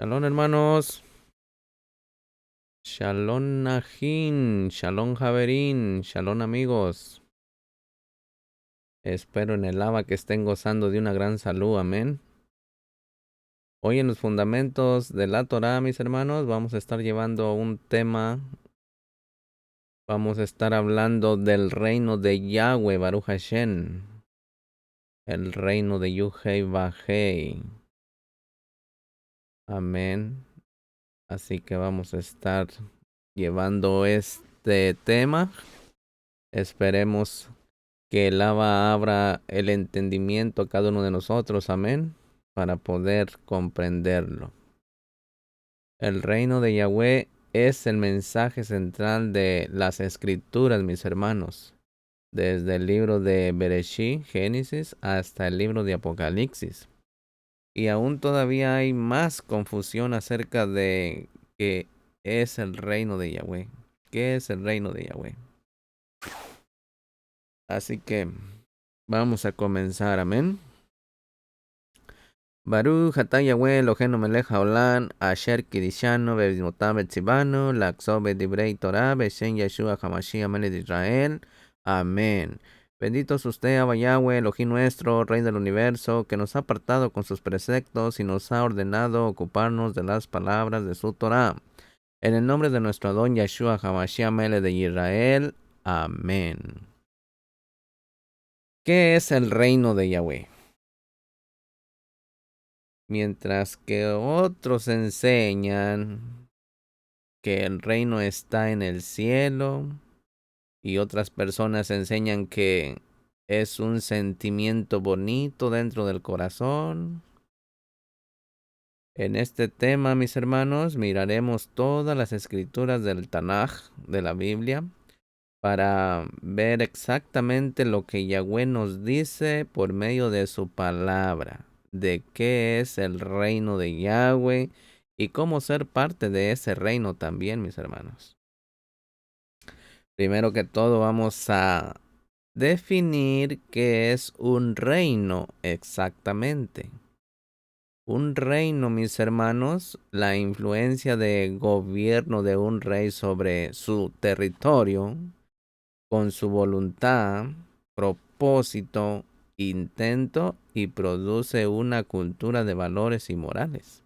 Shalom hermanos, Shalom Najin, Shalom Javerín, Shalom amigos. Espero en el Abba que estén gozando de una gran salud, amén. Hoy en los fundamentos de la Torá, mis hermanos, vamos a estar llevando un tema. Vamos a estar hablando del reino de Yahweh, Baruch Hashem. El reino de Yuhei Bajei. Amén. Así que vamos a estar llevando este tema. Esperemos que el Abba abra el entendimiento a cada uno de nosotros, amén, para poder comprenderlo. El reino de Yahweh es el mensaje central de las escrituras, mis hermanos, desde el libro de Bereshit, Génesis, hasta el libro de Apocalipsis. Y aún todavía hay más confusión acerca de qué es el reino de Yahweh. ¿Qué es el reino de Yahweh? Así que vamos a comenzar, amén. Baruch atah Yahweh Eloheinu melech haolam asher kidishanu be'ezmotav betzivanu laxov bedivrei Torah beshem Yeshua HaMashiach melech de Israel. Amén. Bendito es usted, Abba Yahweh, Elohim nuestro, Rey del universo, que nos ha apartado con sus preceptos y nos ha ordenado ocuparnos de las palabras de su Torah. En el nombre de nuestro Adón Yeshua HaMashiach melech de Israel. Amén. ¿Qué es el reino de Yahweh? Mientras que otros enseñan que el reino está en el cielo y otras personas enseñan que es un sentimiento bonito dentro del corazón. En este tema, mis hermanos, miraremos todas las escrituras del Tanaj, de la Biblia, para ver exactamente lo que Yahweh nos dice por medio de su palabra, de qué es el reino de Yahweh y cómo ser parte de ese reino también, mis hermanos. Primero que todo vamos a definir qué es un reino exactamente. Un reino, mis hermanos, la influencia de gobierno de un rey sobre su territorio, con su voluntad, propósito, intento y produce una cultura de valores y morales.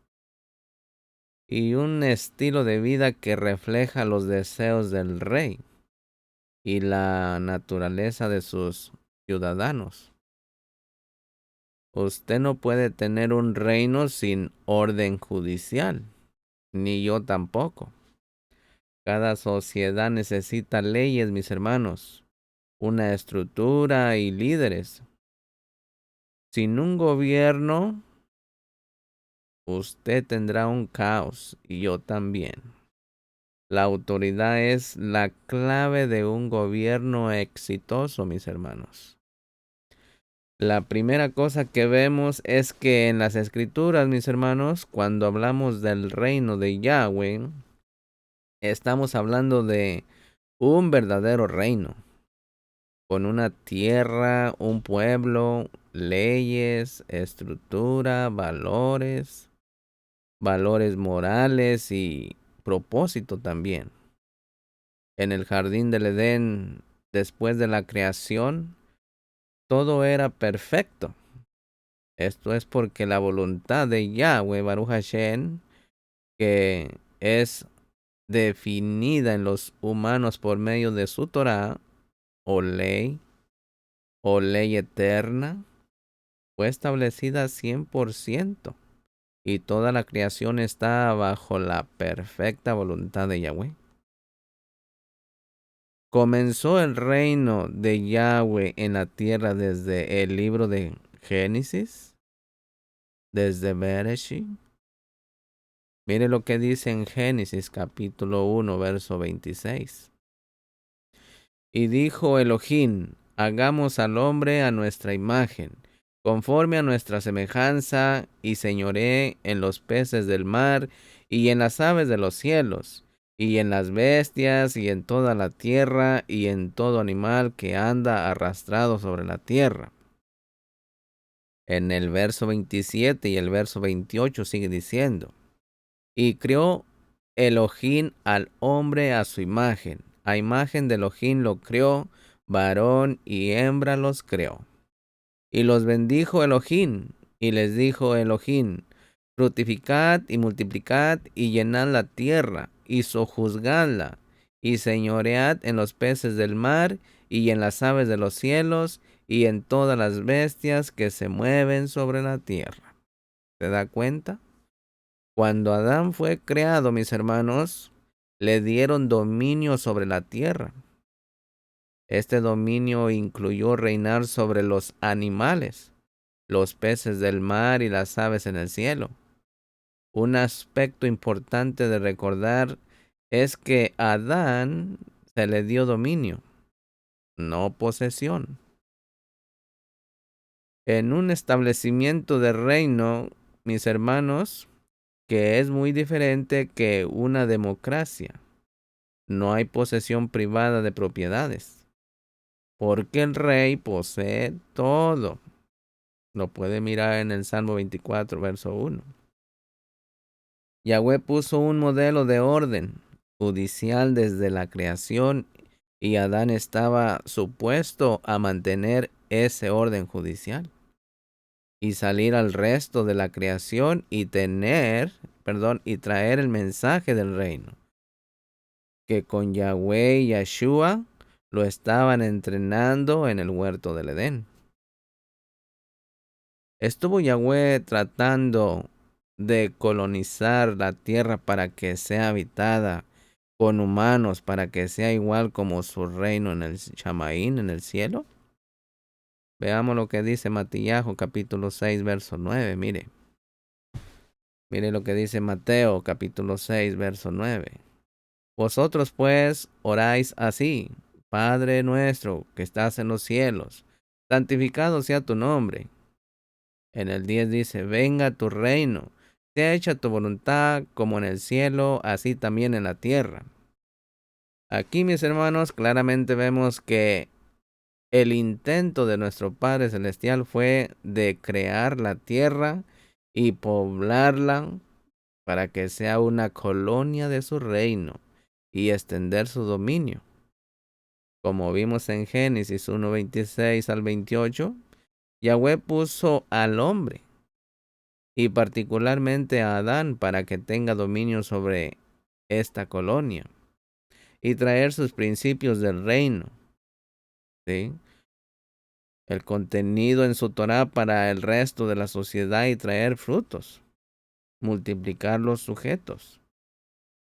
Y un estilo de vida que refleja los deseos del rey y la naturaleza de sus ciudadanos. Usted no puede tener un reino sin orden judicial, ni yo tampoco. Cada sociedad necesita leyes, mis hermanos, una estructura y líderes. Sin un gobierno, usted tendrá un caos y yo también. La autoridad es la clave de un gobierno exitoso, mis hermanos. La primera cosa que vemos es que en las escrituras, mis hermanos, cuando hablamos del reino de Yahweh, estamos hablando de un verdadero reino, con una tierra, un pueblo, leyes, estructura, valores morales y propósito también. En el jardín del Edén, después de la creación, todo era perfecto. Esto es porque la voluntad de Yahweh, Baruch Hashem, que es definida en los humanos por medio de su Torah, o ley eterna, fue establecida 100%. Y toda la creación está bajo la perfecta voluntad de Yahweh. Comenzó el reino de Yahweh en la tierra desde el libro de Génesis, desde Bereshit. Mire lo que dice en Génesis capítulo 1, verso 26. Y dijo Elohim, hagamos al hombre a nuestra imagen, conforme a nuestra semejanza, y señoree en los peces del mar, y en las aves de los cielos, y en las bestias, y en toda la tierra, y en todo animal que anda arrastrado sobre la tierra. En el verso 27 y el verso 28 sigue diciendo, Y crió Elohim al hombre a su imagen. A imagen de Elohim lo crió, varón y hembra los creó. Y los bendijo Elohim, y les dijo Elohim: fructificad y multiplicad y llenad la tierra, y sojuzgadla, y señoread en los peces del mar, y en las aves de los cielos, y en todas las bestias que se mueven sobre la tierra. ¿Se da cuenta? Cuando Adán fue creado, mis hermanos, le dieron dominio sobre la tierra. Este dominio incluyó reinar sobre los animales, los peces del mar y las aves en el cielo. Un aspecto importante de recordar es que a Adán se le dio dominio, no posesión. En un establecimiento de reino, mis hermanos, que es muy diferente que una democracia, no hay posesión privada de propiedades, porque el rey posee todo. Lo puede mirar en el Salmo 24, verso 1. Yahweh puso un modelo de orden judicial desde la creación y Adán estaba supuesto a mantener ese orden judicial y salir al resto de la creación y traer el mensaje del reino, que con Yahweh y Yeshua lo estaban entrenando en el huerto del Edén. Estuvo Yahweh tratando de colonizar la tierra para que sea habitada con humanos, para que sea igual como su reino en el Shamaín, en el cielo. Veamos lo que dice Matillahu, capítulo 6, verso 9. Mire lo que dice Mateo, capítulo 6, verso 9. Vosotros pues oráis así: Padre nuestro que estás en los cielos, santificado sea tu nombre. En el 10 dice: venga tu reino, sea hecha tu voluntad como en el cielo, así también en la tierra. Aquí, mis hermanos, claramente vemos que el intento de nuestro Padre Celestial fue de crear la tierra y poblarla para que sea una colonia de su reino y extender su dominio. Como vimos en Génesis 1:26 al 28, Yahweh puso al hombre y particularmente a Adán para que tenga dominio sobre esta colonia y traer sus principios del reino, ¿sí? El contenido en su Torah para el resto de la sociedad y traer frutos, multiplicar los sujetos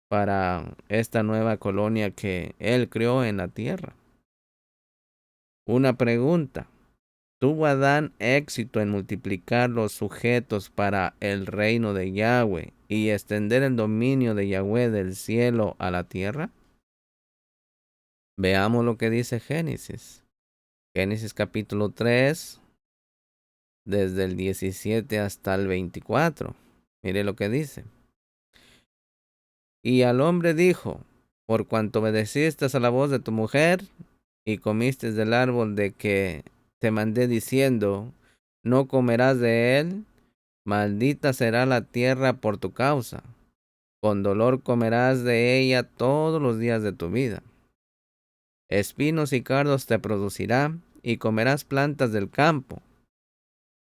para esta nueva colonia que él creó en la tierra. Una pregunta: ¿tuvo Adán éxito en multiplicar los sujetos para el reino de Yahweh y extender el dominio de Yahweh del cielo a la tierra? Veamos lo que dice Génesis. Génesis capítulo 3, desde el 17 hasta el 24. Mire lo que dice. Y al hombre dijo: por cuanto obedeciste a la voz de tu mujer y comiste del árbol de que te mandé diciendo: no comerás de él, maldita será la tierra por tu causa. Con dolor comerás de ella todos los días de tu vida. Espinos y cardos te producirá, y comerás plantas del campo.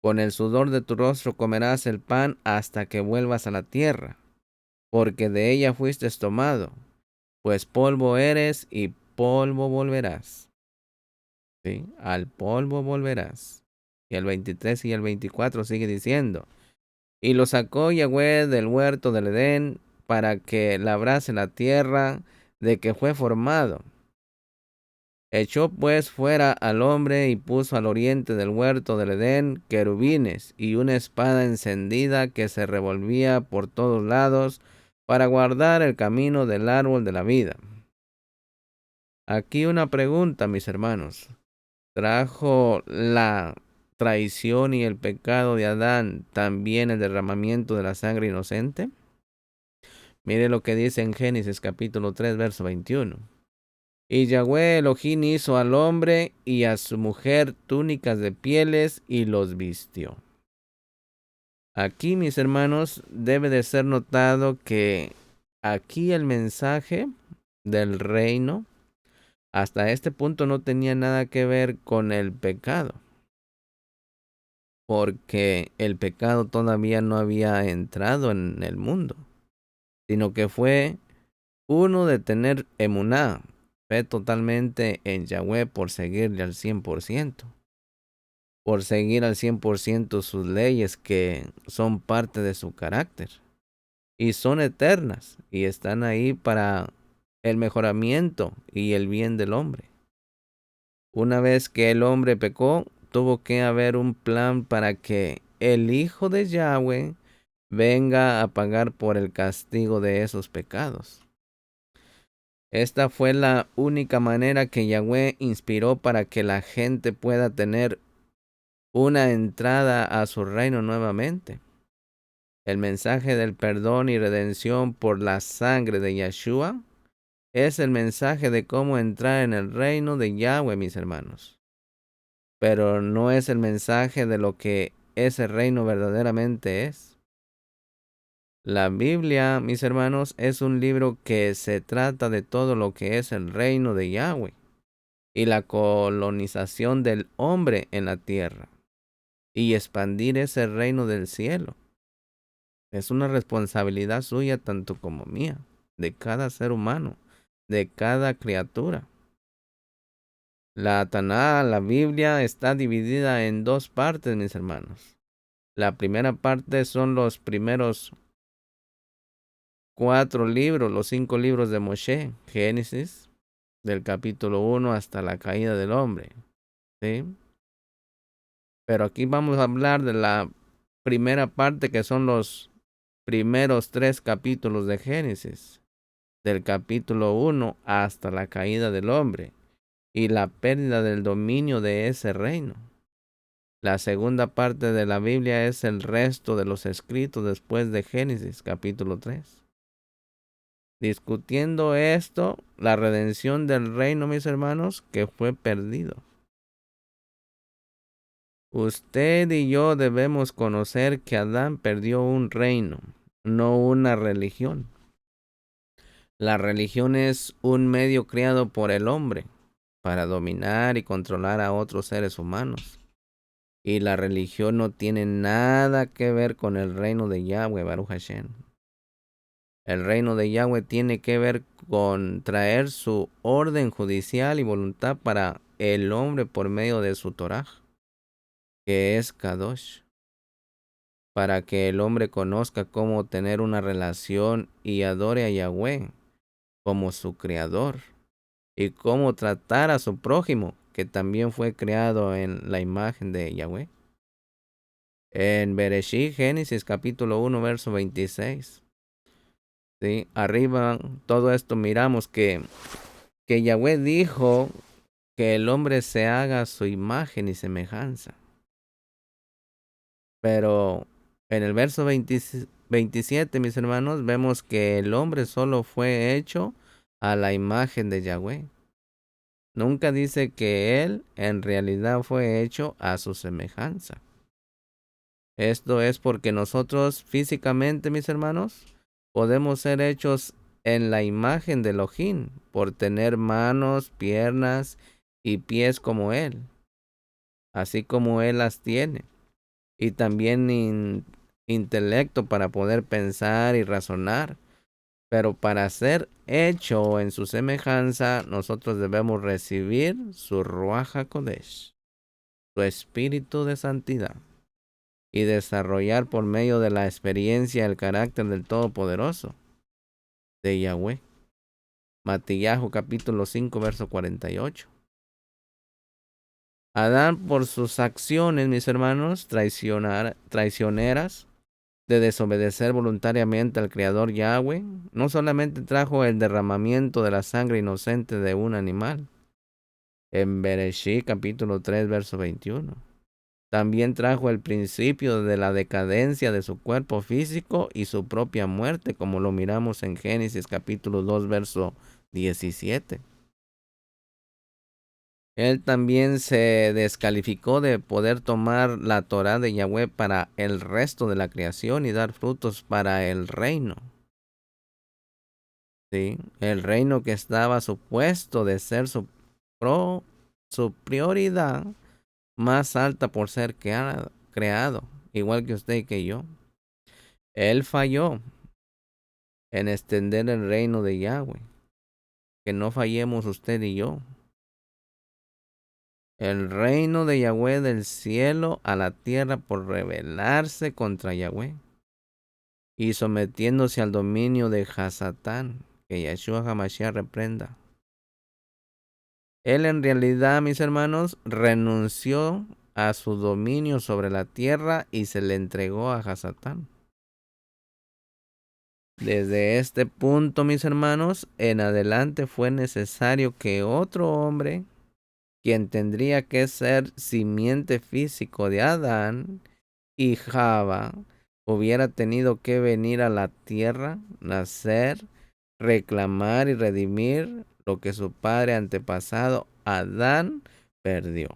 Con el sudor de tu rostro comerás el pan hasta que vuelvas a la tierra, porque de ella fuiste tomado, pues polvo eres y polvo volverás. ¿Sí? Al polvo volverás. Y el 23 y el 24 sigue diciendo: y lo sacó Yahweh del huerto del Edén para que labrase la tierra de que fue formado. Echó pues fuera al hombre y puso al oriente del huerto del Edén querubines y una espada encendida que se revolvía por todos lados para guardar el camino del árbol de la vida. Aquí una pregunta, mis hermanos. ¿Trajo la traición y el pecado de Adán también el derramamiento de la sangre inocente? Mire lo que dice en Génesis capítulo 3, verso 21. Y Yahweh Elohim hizo al hombre y a su mujer túnicas de pieles y los vistió. Aquí, mis hermanos, debe de ser notado que aquí el mensaje del reino hasta este punto no tenía nada que ver con el pecado, porque el pecado todavía no había entrado en el mundo, sino que fue uno de tener emuná, fe totalmente en Yahweh por seguirle al 100%, por seguir al 100% sus leyes que son parte de su carácter y son eternas y están ahí para el mejoramiento y el bien del hombre. Una vez que el hombre pecó, tuvo que haber un plan para que el Hijo de Yahweh venga a pagar por el castigo de esos pecados. Esta fue la única manera que Yahweh inspiró para que la gente pueda tener una entrada a su reino nuevamente. El mensaje del perdón y redención por la sangre de Yeshua es el mensaje de cómo entrar en el reino de Yahweh, mis hermanos. Pero no es el mensaje de lo que ese reino verdaderamente es. La Biblia, mis hermanos, es un libro que se trata de todo lo que es el reino de Yahweh y la colonización del hombre en la tierra y expandir ese reino del cielo. Es una responsabilidad suya tanto como mía, de cada ser humano, de cada criatura. La Taná, la Biblia, está dividida en dos partes, mis hermanos. La primera parte son los primeros 4 libros, los 5 libros de Moshe, Génesis, del capítulo 1 hasta la caída del hombre. ¿Sí? Pero aquí vamos a hablar de la primera parte, que son los primeros 3 capítulos de Génesis, del capítulo 1 hasta la caída del hombre y la pérdida del dominio de ese reino. La segunda parte de la Biblia es el resto de los escritos después de Génesis, capítulo 3. Discutiendo esto, la redención del reino, mis hermanos, que fue perdido. Usted y yo debemos conocer que Adán perdió un reino, no una religión. La religión es un medio creado por el hombre para dominar y controlar a otros seres humanos. Y la religión no tiene nada que ver con el reino de Yahweh, Baruch Hashem. El reino de Yahweh tiene que ver con traer su orden judicial y voluntad para el hombre por medio de su Torah, que es Kadosh, para que el hombre conozca cómo tener una relación y adore a Yahweh como su creador, y cómo tratar a su prójimo, que también fue creado en la imagen de Yahweh. En Bereshit, Génesis capítulo 1, verso 26. ¿Sí? Arriba, todo esto miramos que Yahweh dijo que el hombre se haga a su imagen y semejanza. Pero en el verso 27, mis hermanos, vemos que el hombre solo fue hecho a la imagen de Yahweh. Nunca dice que él en realidad fue hecho a su semejanza. Esto es porque nosotros físicamente, mis hermanos, podemos ser hechos en la imagen de Elohim por tener manos, piernas y pies como él, así como él las tiene, y también intelecto para poder pensar y razonar. Pero para ser hecho en su semejanza, nosotros debemos recibir su Ruach HaKodesh, su espíritu de santidad, y desarrollar por medio de la experiencia el carácter del Todopoderoso de Yahweh. Matillahu capítulo 5, verso 48. Adán, por sus acciones, mis hermanos, traicioneras, de desobedecer voluntariamente al Creador Yahweh, no solamente trajo el derramamiento de la sangre inocente de un animal, en Bereshit capítulo 3, verso 21. También trajo el principio de la decadencia de su cuerpo físico y su propia muerte, como lo miramos en Génesis capítulo 2, verso 17. Él también se descalificó de poder tomar la Torá de Yahweh para el resto de la creación y dar frutos para el reino. ¿Sí? El reino que estaba supuesto de ser su prioridad más alta por ser creado, igual que usted y que yo. Él falló en extender el reino de Yahweh. Que no fallemos usted y yo. El reino de Yahweh del cielo a la tierra por rebelarse contra Yahweh y sometiéndose al dominio de Hasatán, que Yahshua HaMashiach reprenda. Él en realidad, mis hermanos, renunció a su dominio sobre la tierra y se le entregó a Hasatán. Desde este punto, mis hermanos, en adelante fue necesario que otro hombre, quien tendría que ser simiente físico de Adán y Java, hubiera tenido que venir a la tierra, nacer, reclamar y redimir lo que su padre antepasado Adán perdió.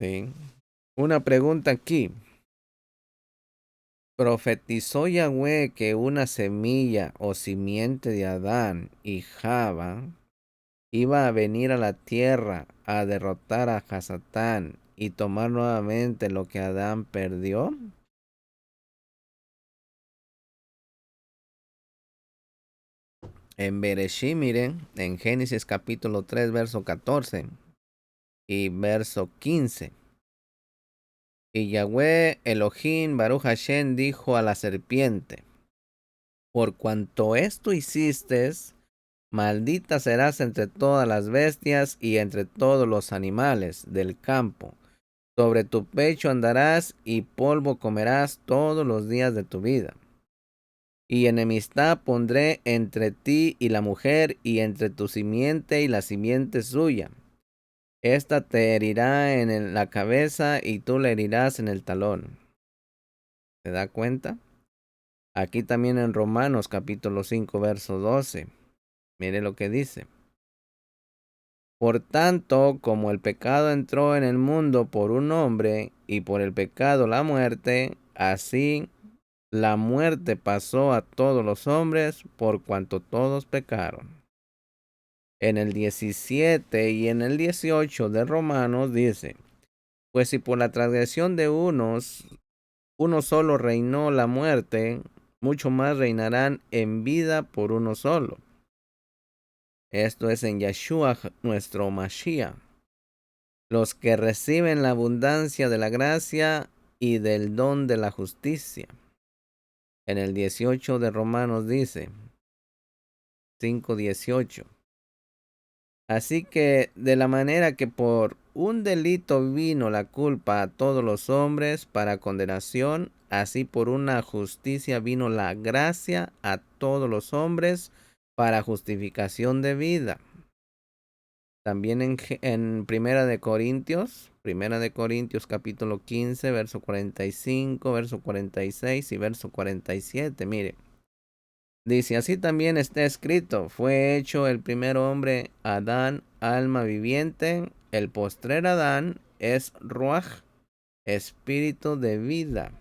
¿Sí? Una pregunta aquí. ¿Profetizó Yahweh que una semilla o simiente de Adán y Java iba a venir a la tierra a derrotar a Hasatán y tomar nuevamente lo que Adán perdió? En Bereshit, miren, en Génesis capítulo 3, verso 14 y verso 15. Y Yahweh Elohim Baruch Hashem dijo a la serpiente: por cuanto esto hiciste, maldita serás entre todas las bestias y entre todos los animales del campo. Sobre tu pecho andarás y polvo comerás todos los días de tu vida. Y enemistad pondré entre ti y la mujer, y entre tu simiente y la simiente suya. Esta te herirá en la cabeza y tú le herirás en el talón. ¿Se da cuenta? Aquí también en Romanos capítulo 5, verso 12. Mire lo que dice. Por tanto, como el pecado entró en el mundo por un hombre, y por el pecado la muerte, así la muerte pasó a todos los hombres por cuanto todos pecaron. En el 17 y en el 18 de Romanos dice: pues si por la transgresión de uno solo reinó la muerte, mucho más reinarán en vida por uno solo. Esto es en Yahshua nuestro Mashiach. Los que reciben la abundancia de la gracia y del don de la justicia. En el 18 de Romanos dice, 5:18. Así que de la manera que por un delito vino la culpa a todos los hombres para condenación, así por una justicia vino la gracia a todos los hombres para justificación de vida. También en Primera de Corintios capítulo 15, verso 45, verso 46 y verso 47, mire. Dice, así también está escrito, fue hecho el primer hombre Adán, alma viviente, el postrer Adán es Ruach, espíritu de vida.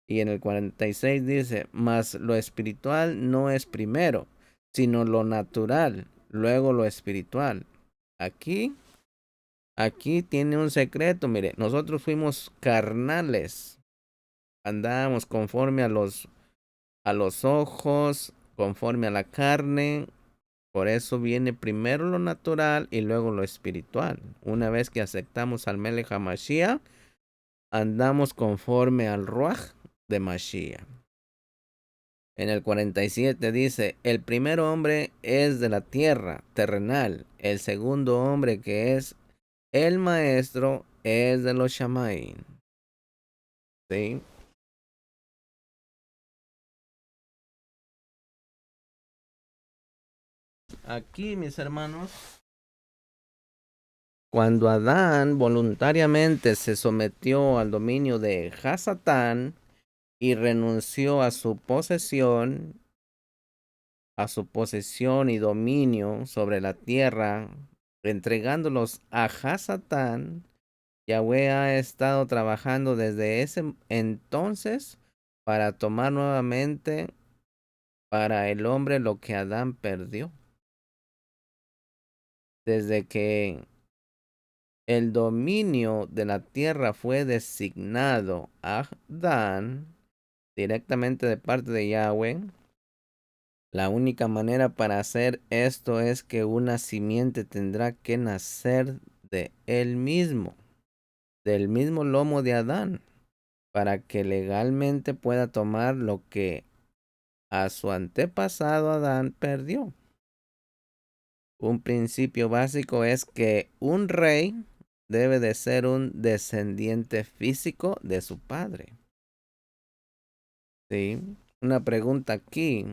Y en el 46 dice, mas lo espiritual no es primero, sino lo natural, luego lo espiritual. Aquí tiene un secreto, mire, nosotros fuimos carnales, andábamos conforme a los ojos, conforme a la carne. Por eso viene primero lo natural y luego lo espiritual. Una vez que aceptamos al Melech HaMashiach, andamos conforme al Ruach de Mashiach. En el 47 dice, el primer hombre es de la tierra, terrenal. El segundo hombre, que es el maestro, es de los Shamaim. ¿Sí? Aquí, mis hermanos, cuando Adán voluntariamente se sometió al dominio de Hasatán y renunció a su posesión, a su posesión y dominio sobre la tierra, entregándolos a Hasatán, Yahweh ha estado trabajando desde ese entonces para tomar nuevamente para el hombre lo que Adán perdió. Desde que el dominio de la tierra fue designado a Adán directamente de parte de Yahweh, la única manera para hacer esto es que una simiente tendrá que nacer de él mismo, del mismo lomo de Adán, para que legalmente pueda tomar lo que a su antepasado Adán perdió. Un principio básico es que un rey debe de ser un descendiente físico de su padre. ¿Sí? Una pregunta aquí.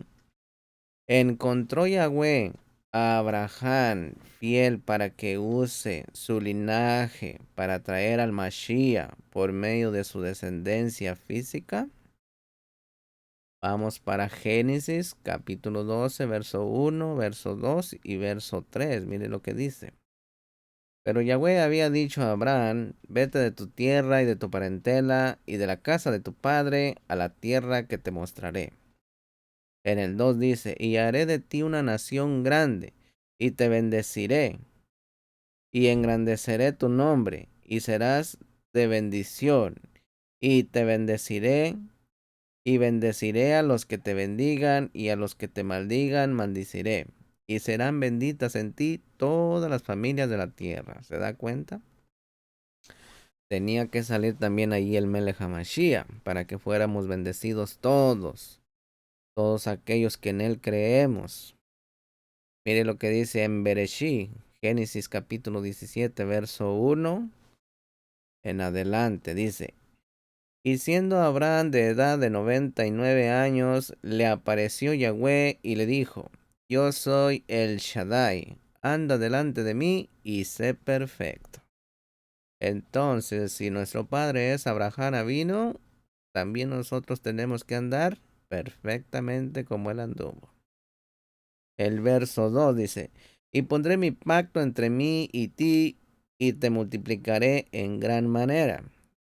¿Encontró Yahweh a Abraham fiel para que use su linaje para traer al Mashiach por medio de su descendencia física? Vamos para Génesis capítulo 12, verso 1, verso 2 y verso 3. Mire lo que dice. Pero Yahweh había dicho a Abraham, vete de tu tierra y de tu parentela y de la casa de tu padre a la tierra que te mostraré. En el 2 dice, y haré de ti una nación grande, y te bendeciré, y engrandeceré tu nombre, y serás de bendición, y te bendeciré, y bendeciré a los que te bendigan, y a los que te maldigan, maldiciré, y serán benditas en ti todas las familias de la tierra. ¿Se da cuenta? Tenía que salir también allí el Melech HaMashiach, para que fuéramos bendecidos todos aquellos que en él creemos. Mire lo que dice en Bereshí, Génesis capítulo 17, verso 1 en adelante. Dice, y siendo Abraham de edad de 99 años, le apareció Yahweh y le dijo, yo soy el Shaddai, anda delante de mí y sé perfecto. Entonces, si nuestro padre es Abraham Avino, también nosotros tenemos que andar perfectamente como él anduvo. El verso 2 dice, y pondré mi pacto entre mí y ti, y te multiplicaré en gran manera.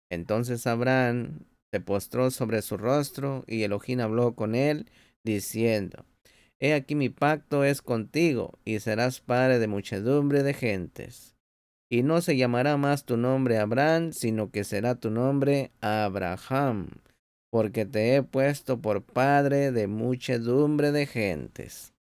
Entonces Abraham se postró sobre su rostro, y Elohim habló con él, diciendo, he aquí mi pacto es contigo, y serás padre de muchedumbre de gentes. Y no se llamará más tu nombre Abraham, sino que será tu nombre Abraham, porque te he puesto por padre de muchedumbre de gentes.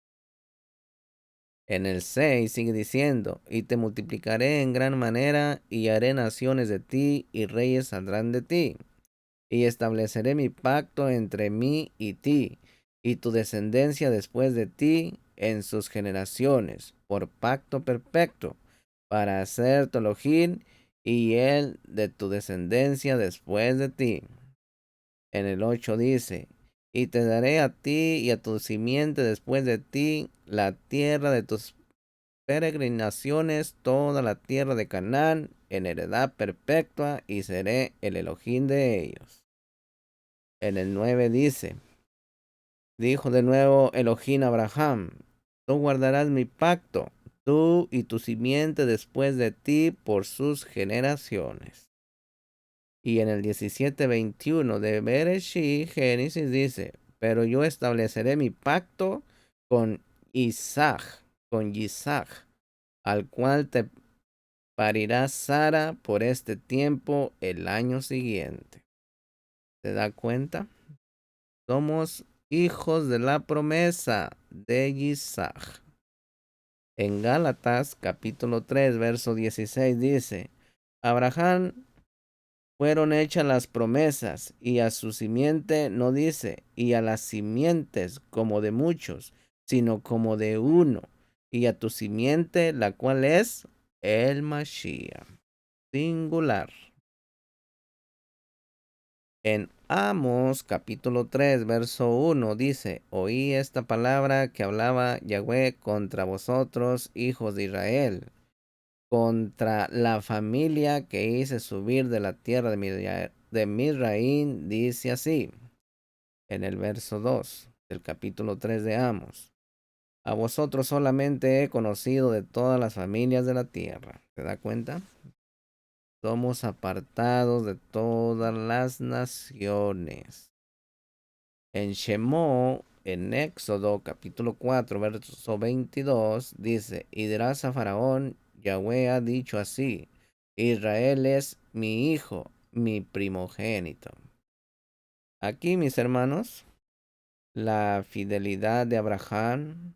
En el 6 sigue diciendo, y te multiplicaré en gran manera, y haré naciones de ti, y reyes saldrán de ti. Y estableceré mi pacto entre mí y ti, y tu descendencia después de ti, en sus generaciones, por pacto perfecto, para hacer tu Elohim, y él de tu descendencia después de ti. En el 8 dice, y te daré a ti y a tu simiente después de ti la tierra de tus peregrinaciones, toda la tierra de Canaán en heredad perpetua, y seré el Elohim de ellos. En el 9 dice, dijo de nuevo Elohim a Abraham, tú guardarás mi pacto, tú y tu simiente después de ti por sus generaciones. Y en el 17:21 de Bereshí, Génesis dice, pero yo estableceré mi pacto con Isaac, al cual te parirá Sara por este tiempo el año siguiente. ¿Se da cuenta? Somos hijos de la promesa de Isaac. En Gálatas capítulo 3 verso 16 dice, Abraham fueron hechas las promesas, y a su simiente no dice, y a las simientes como de muchos, sino como de uno, y a tu simiente, la cual es el Mashiach. Singular. En Amos capítulo 3 verso 1 dice, oí esta palabra que hablaba Yahweh contra vosotros, hijos de Israel, contra la familia que hice subir de la tierra de Misraín, dice así, en el verso 2 del capítulo 3 de Amos. A vosotros solamente he conocido de todas las familias de la tierra. ¿Se da cuenta? Somos apartados de todas las naciones. En Shemó, en Éxodo capítulo 4, verso 22, dice, y dirás a Faraón, Yahweh ha dicho así, Israel es mi hijo, mi primogénito. Aquí, mis hermanos, la fidelidad de Abraham,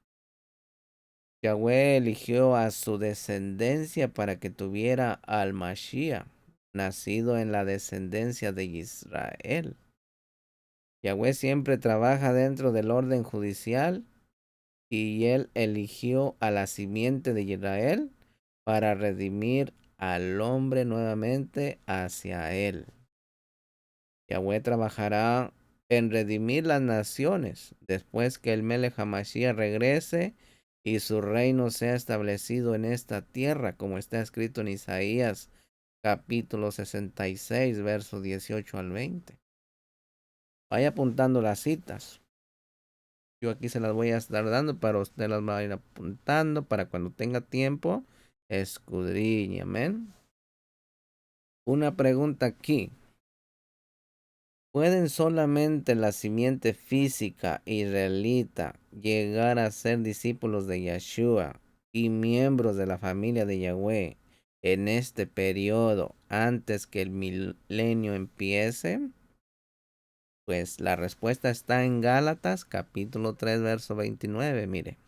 Yahweh eligió a su descendencia para que tuviera al Mashiach, nacido en la descendencia de Israel. Yahweh siempre trabaja dentro del orden judicial y él eligió a la simiente de Israel para redimir al hombre nuevamente hacia él. Yahweh trabajará en redimir las naciones después que el Melech HaMashiach regrese y su reino sea establecido en esta tierra, como está escrito en Isaías capítulo 66, versos 18 al 20. Vaya apuntando las citas. Yo aquí se las voy a estar dando para usted las va a ir apuntando para cuando tenga tiempo. Escudriñe, amén. Una pregunta aquí. ¿Pueden solamente la simiente física israelita llegar a ser discípulos de Yeshua y miembros de la familia de Yahweh en este periodo antes que el milenio empiece? Pues la respuesta está en Gálatas capítulo 3 verso 29, mire.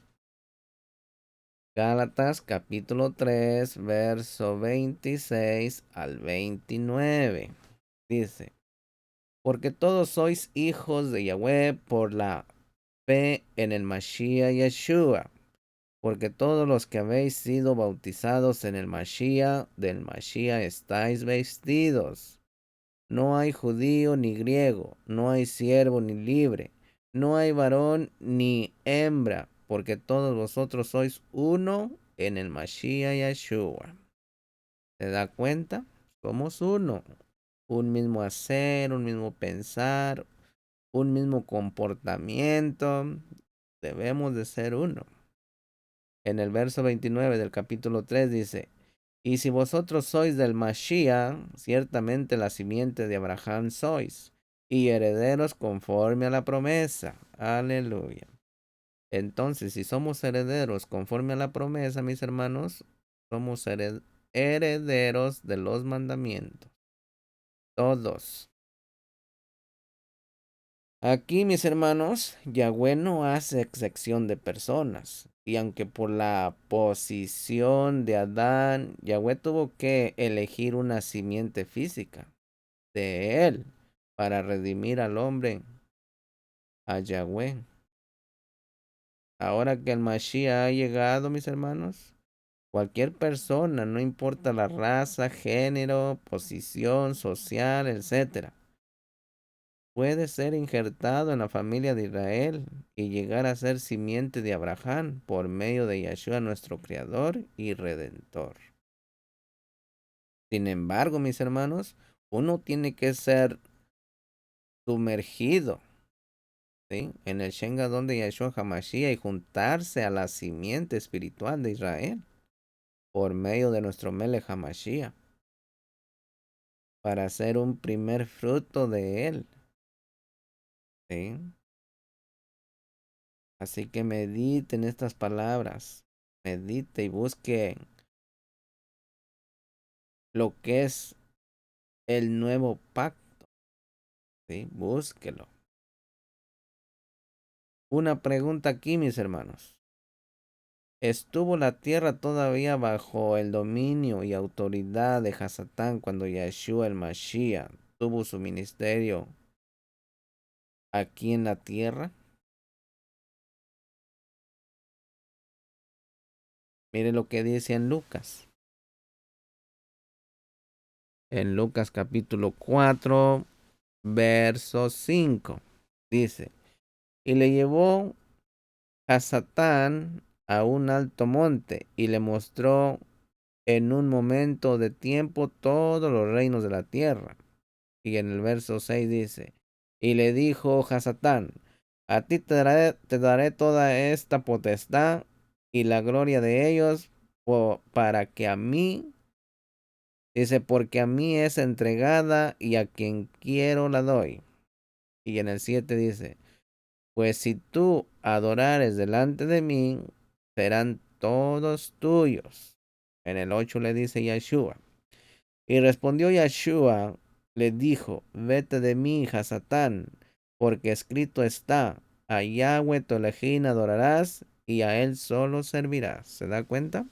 Gálatas capítulo 3 verso 26 al 29. Dice, porque todos sois hijos de Yahweh por la fe en el Mashiach Yeshua. Porque todos los que habéis sido bautizados en el Mashiach, del Mashiach estáis vestidos. No hay judío ni griego, no hay siervo ni libre, no hay varón ni hembra, porque todos vosotros sois uno en el Mashiach Yeshua. ¿Se da cuenta? Somos uno. Un mismo hacer, un mismo pensar, un mismo comportamiento. Debemos de ser uno. En el verso 29 del capítulo 3 dice, y si vosotros sois del Mashiach, ciertamente la simiente de Abraham sois, y herederos conforme a la promesa. Aleluya. Entonces, si somos herederos conforme a la promesa, mis hermanos, somos herederos de los mandamientos. Todos. Aquí, mis hermanos, Yahweh no hace excepción de personas. Y aunque por la posición de Adán, Yahweh tuvo que elegir una simiente física de él para redimir al hombre, a Yahweh. Ahora que el Mashiach ha llegado, mis hermanos, cualquier persona, no importa la raza, género, posición social, etcétera, puede ser injertado en la familia de Israel y llegar a ser simiente de Abraham por medio de Yeshua, nuestro Creador y Redentor. Sin embargo, mis hermanos, uno tiene que ser sumergido, ¿sí?, en el Shengadon de Yeshua HaMashiach y juntarse a la simiente espiritual de Israel por medio de nuestro Melech HaMashiach para ser un primer fruto de él, ¿sí? Así que mediten estas palabras, medite y busque lo que es el nuevo pacto, ¿sí? Búsquelo. Una pregunta aquí, mis hermanos. ¿Estuvo la tierra todavía bajo el dominio y autoridad de Hasatán cuando Yeshua el Mashiach tuvo su ministerio aquí en la tierra? Mire lo que dice en Lucas. En Lucas capítulo 4, verso 5. Dice, y le llevó a Satán a un alto monte y le mostró en un momento de tiempo todos los reinos de la tierra. Y en el verso 6 dice, y le dijo a Satán, A ti te daré toda esta potestad y la gloria de ellos para que a mí, dice, porque a mí es entregada y a quien quiero la doy. Y en el 7 dice, pues si tú adorares delante de mí, serán todos tuyos. En el 8 le dice Yahshua. Y respondió Yahshua, le dijo, vete de mí, Hasatán, porque escrito está, a Yahweh tu Elohim adorarás y a él solo servirás. ¿Se da cuenta?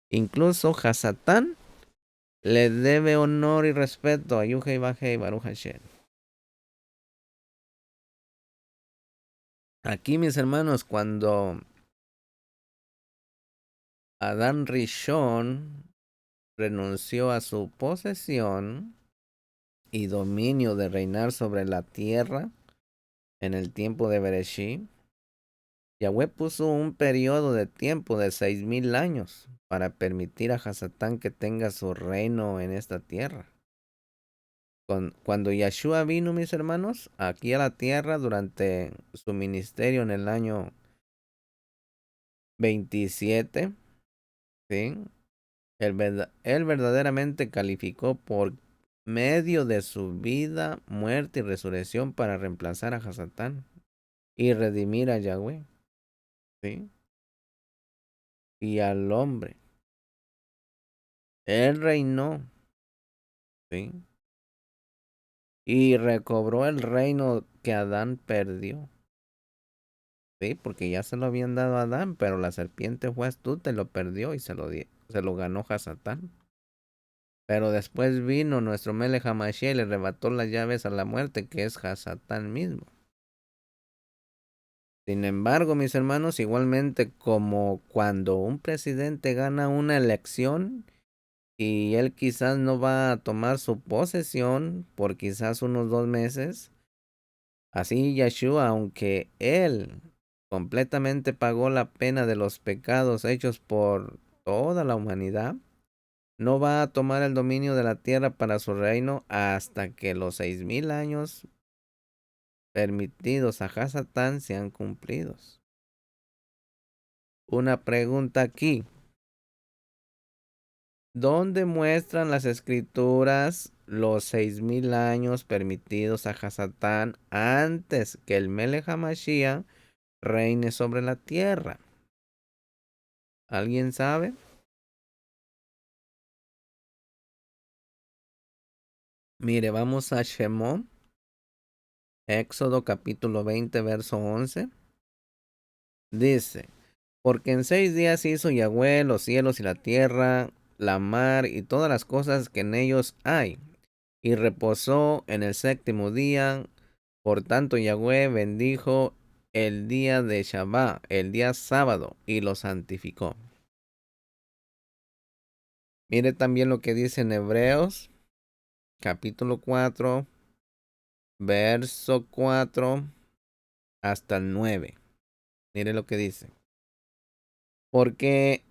Incluso Hasatán le debe honor y respeto a Yuhei Bajei Baruch Hashem. Aquí, mis hermanos, cuando Adán Rishon renunció a su posesión y dominio de reinar sobre la tierra en el tiempo de Bereshit, Yahweh puso un periodo de tiempo de 6000 años para permitir a Hasatán que tenga su reino en esta tierra. Cuando Yahshua vino, mis hermanos, aquí a la tierra durante su ministerio en el año 27, ¿sí? Él verdaderamente calificó por medio de su vida, muerte y resurrección para reemplazar a Hasatán y redimir a Yahweh, ¿sí? Y al hombre. Él reinó, ¿sí? Y recobró el reino que Adán perdió. Sí, porque ya se lo habían dado a Adán, pero la serpiente fue astuta y lo perdió y se lo ganó Hasatán. Pero después vino nuestro Melech HaMashiach y le arrebató las llaves a la muerte, que es Hasatán mismo. Sin embargo, mis hermanos, igualmente como cuando un presidente gana una elección y él quizás no va a tomar su posesión por quizás unos 2 meses, así Yeshua, aunque él completamente pagó la pena de los pecados hechos por toda la humanidad, no va a tomar el dominio de la tierra para su reino hasta que los 6000 años permitidos a Hasatán sean cumplidos. Una pregunta aquí. ¿Dónde muestran las escrituras los 6000 años permitidos a Hasatán antes que el Melech HaMashiach reine sobre la tierra? ¿Alguien sabe? Mire, vamos a Shemot, Éxodo capítulo 20, verso 11. Dice, porque en 6 días hizo Yahweh los cielos y la tierra, la mar y todas las cosas que en ellos hay, y reposó en el séptimo día. Por tanto, Yahweh bendijo el día de Shabbat, el día sábado, y lo santificó. Mire también lo que dice en Hebreos, capítulo 4, verso 4 hasta el 9. Mire lo que dice. Porque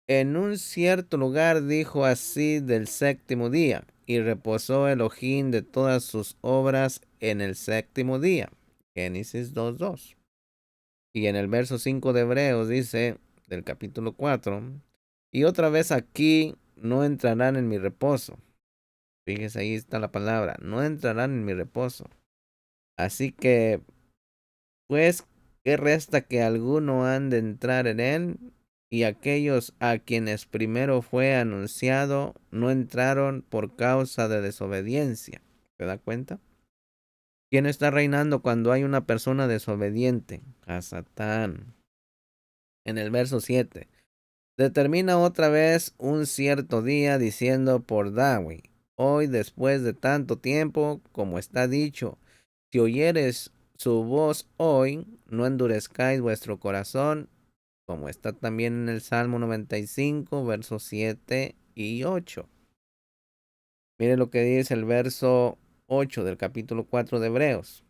en un cierto lugar dijo así del séptimo día, y reposó Elohim de todas sus obras en el séptimo día. Génesis 2:2. Y en el verso 5 de Hebreos dice, del capítulo 4, y otra vez aquí no entrarán en mi reposo. Fíjese, ahí está la palabra, no entrarán en mi reposo. Así que, pues, ¿qué resta que alguno han de entrar en él? Y aquellos a quienes primero fue anunciado no entraron por causa de desobediencia. ¿Se da cuenta? ¿Quién está reinando cuando hay una persona desobediente? A Satán. En el verso 7. Determina otra vez un cierto día diciendo por Dawi, hoy después de tanto tiempo, como está dicho, si oyeres su voz hoy, no endurezcáis vuestro corazón, como está también en el Salmo 95, versos 7 y 8. Mire lo que dice el verso 8 del capítulo 4 de Hebreos.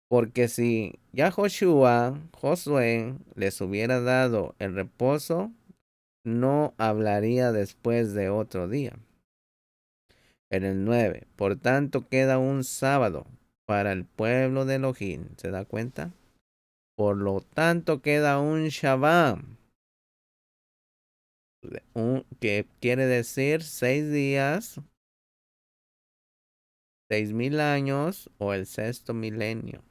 Porque si ya Josué, les hubiera dado el reposo, no hablaría después de otro día. En el 9, por tanto queda un sábado para el pueblo de Elohim. ¿Se da cuenta? Por lo tanto, queda un Shabbat, que quiere decir 6 días, 6,000 años o el sexto milenio.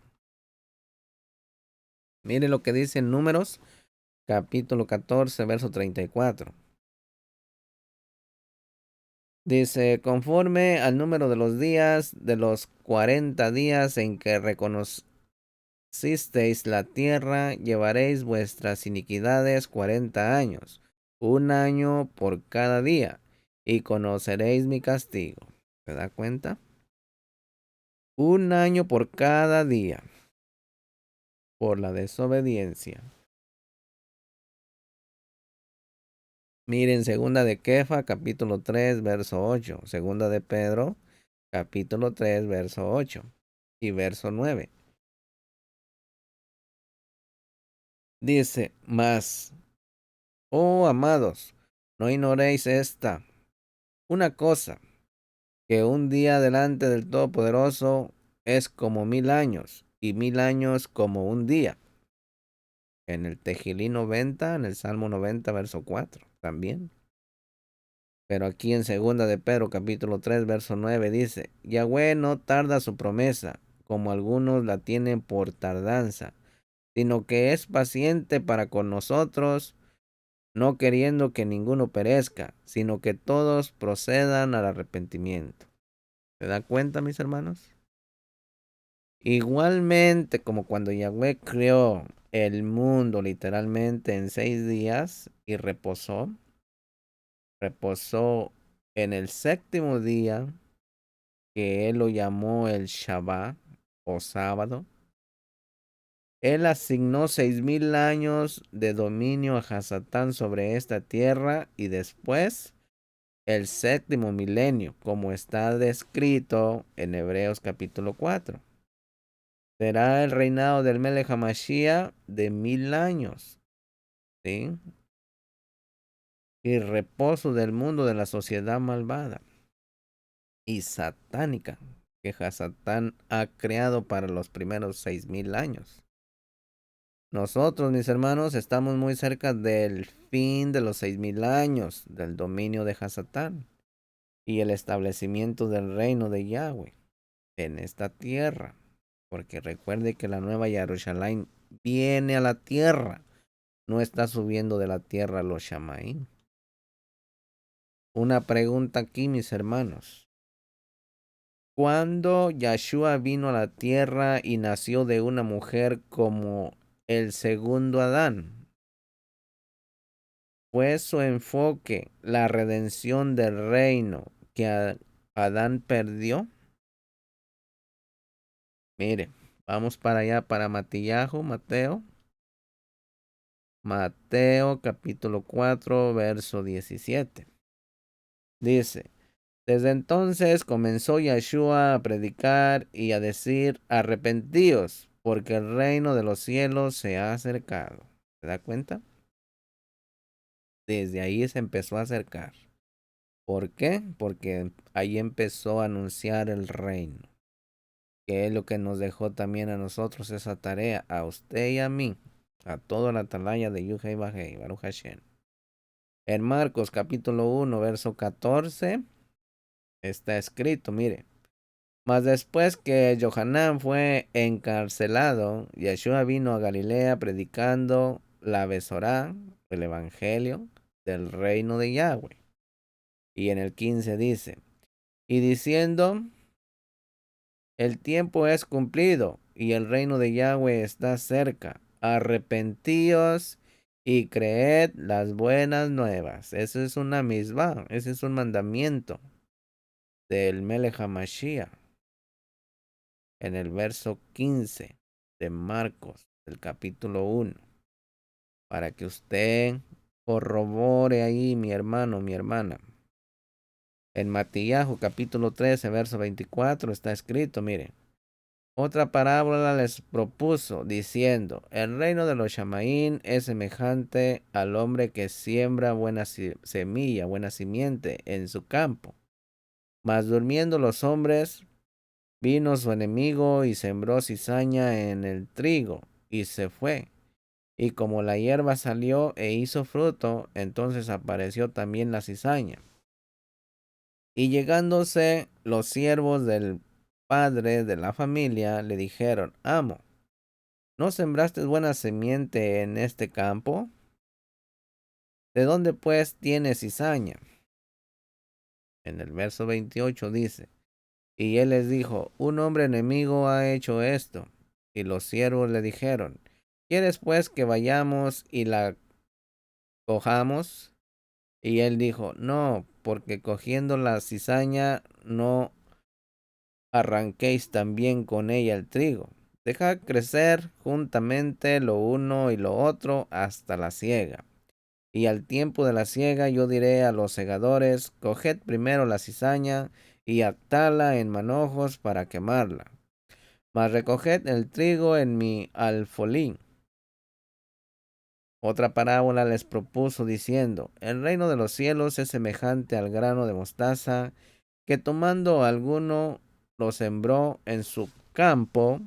Mire lo que dice en Números, capítulo 14, verso 34. Dice, conforme al número de los días, de los 40 días en que reconocisteis la tierra, llevaréis vuestras iniquidades 40 años, un año por cada día, y conoceréis mi castigo. ¿Se da cuenta? Un año por cada día, por la desobediencia. Miren, segunda de Kefa, capítulo 3, verso 8. Segunda de Pedro, capítulo 3, verso 8 y verso 9. Dice, mas, oh amados, no ignoréis una cosa, que un día delante del Todopoderoso es como 1000 años, y 1000 años como un día. En el Tejilí 90, en el Salmo 90, verso 4, también. Pero aquí en segunda de Pedro, capítulo 3, verso 9, dice, Yahweh no tarda su promesa, como algunos la tienen por tardanza, sino que es paciente para con nosotros, no queriendo que ninguno perezca, sino que todos procedan al arrepentimiento. ¿Se da cuenta, mis hermanos? Igualmente como cuando Yahweh creó el mundo literalmente en 6 días y reposó en el séptimo día, que él lo llamó el Shabbat o sábado. Él asignó 6,000 años de dominio a Hasatán sobre esta tierra y después el séptimo milenio, como está descrito en Hebreos capítulo 4. Será el reinado del Melech HaMashiach de 1000 años, ¿sí? Y reposo del mundo de la sociedad malvada y satánica que Hasatán ha creado para los primeros 6,000 años. Nosotros, mis hermanos, estamos muy cerca del fin de los 6,000 años del dominio de Hasatán y el establecimiento del reino de Yahweh en esta tierra. Porque recuerde que la nueva Jerusalén viene a la tierra, no está subiendo de la tierra a los Shamaín. Una pregunta aquí, mis hermanos. Cuando Yahshua vino a la tierra y nació de una mujer como el segundo Adán, ¿fue su enfoque la redención del reino que Adán perdió? Mire, vamos para allá, para Mateo. Mateo capítulo 4, verso 17. Dice, desde entonces comenzó Yahshua a predicar y a decir, arrepentíos, porque el reino de los cielos se ha acercado. ¿Se da cuenta? Desde ahí se empezó a acercar. ¿Por qué? Porque ahí empezó a anunciar el reino, que es lo que nos dejó también a nosotros esa tarea, a usted y a mí, a toda la atalaya de Yuhei Bajei, Baruch Hashem. En Marcos capítulo 1, verso 14, está escrito, mire, mas después que Johanán fue encarcelado, Yeshua vino a Galilea predicando la Besorá, el evangelio del reino de Yahweh. Y en el 15 dice, y diciendo, el tiempo es cumplido y el reino de Yahweh está cerca. Arrepentíos y creed las buenas nuevas. Eso es una misma, ese es un mandamiento del Melech HaMashiach. En el verso 15 de Marcos, del capítulo 1. Para que usted corrobore ahí, mi hermano, mi hermana. En Matías, capítulo 13, verso 24, está escrito, mire. Otra parábola les propuso, diciendo, el reino de los Shamaín es semejante al hombre que siembra buena semilla, buena simiente en su campo. Mas durmiendo los hombres, Vino su enemigo y sembró cizaña en el trigo, y se fue. Y como la hierba salió e hizo fruto, entonces apareció también la cizaña. Y llegándose los siervos del padre de la familia, le dijeron: Amo, ¿no sembraste buena simiente en este campo? ¿De dónde pues tienes cizaña? En el verso 28 dice: Y él les dijo: Un hombre enemigo ha hecho esto. Y los siervos le dijeron: ¿Quieres pues que vayamos y la cojamos? Y él dijo: No, porque cogiendo la cizaña no arranquéis también con ella el trigo. Dejad crecer juntamente lo uno y lo otro hasta la siega. Y al tiempo de la siega yo diré a los segadores: Coged primero la cizaña y atadla en manojos para quemarla, mas recoged el trigo en mi alfolí. Otra parábola les propuso diciendo: El reino de los cielos es semejante al grano de mostaza, que tomando alguno lo sembró en su campo,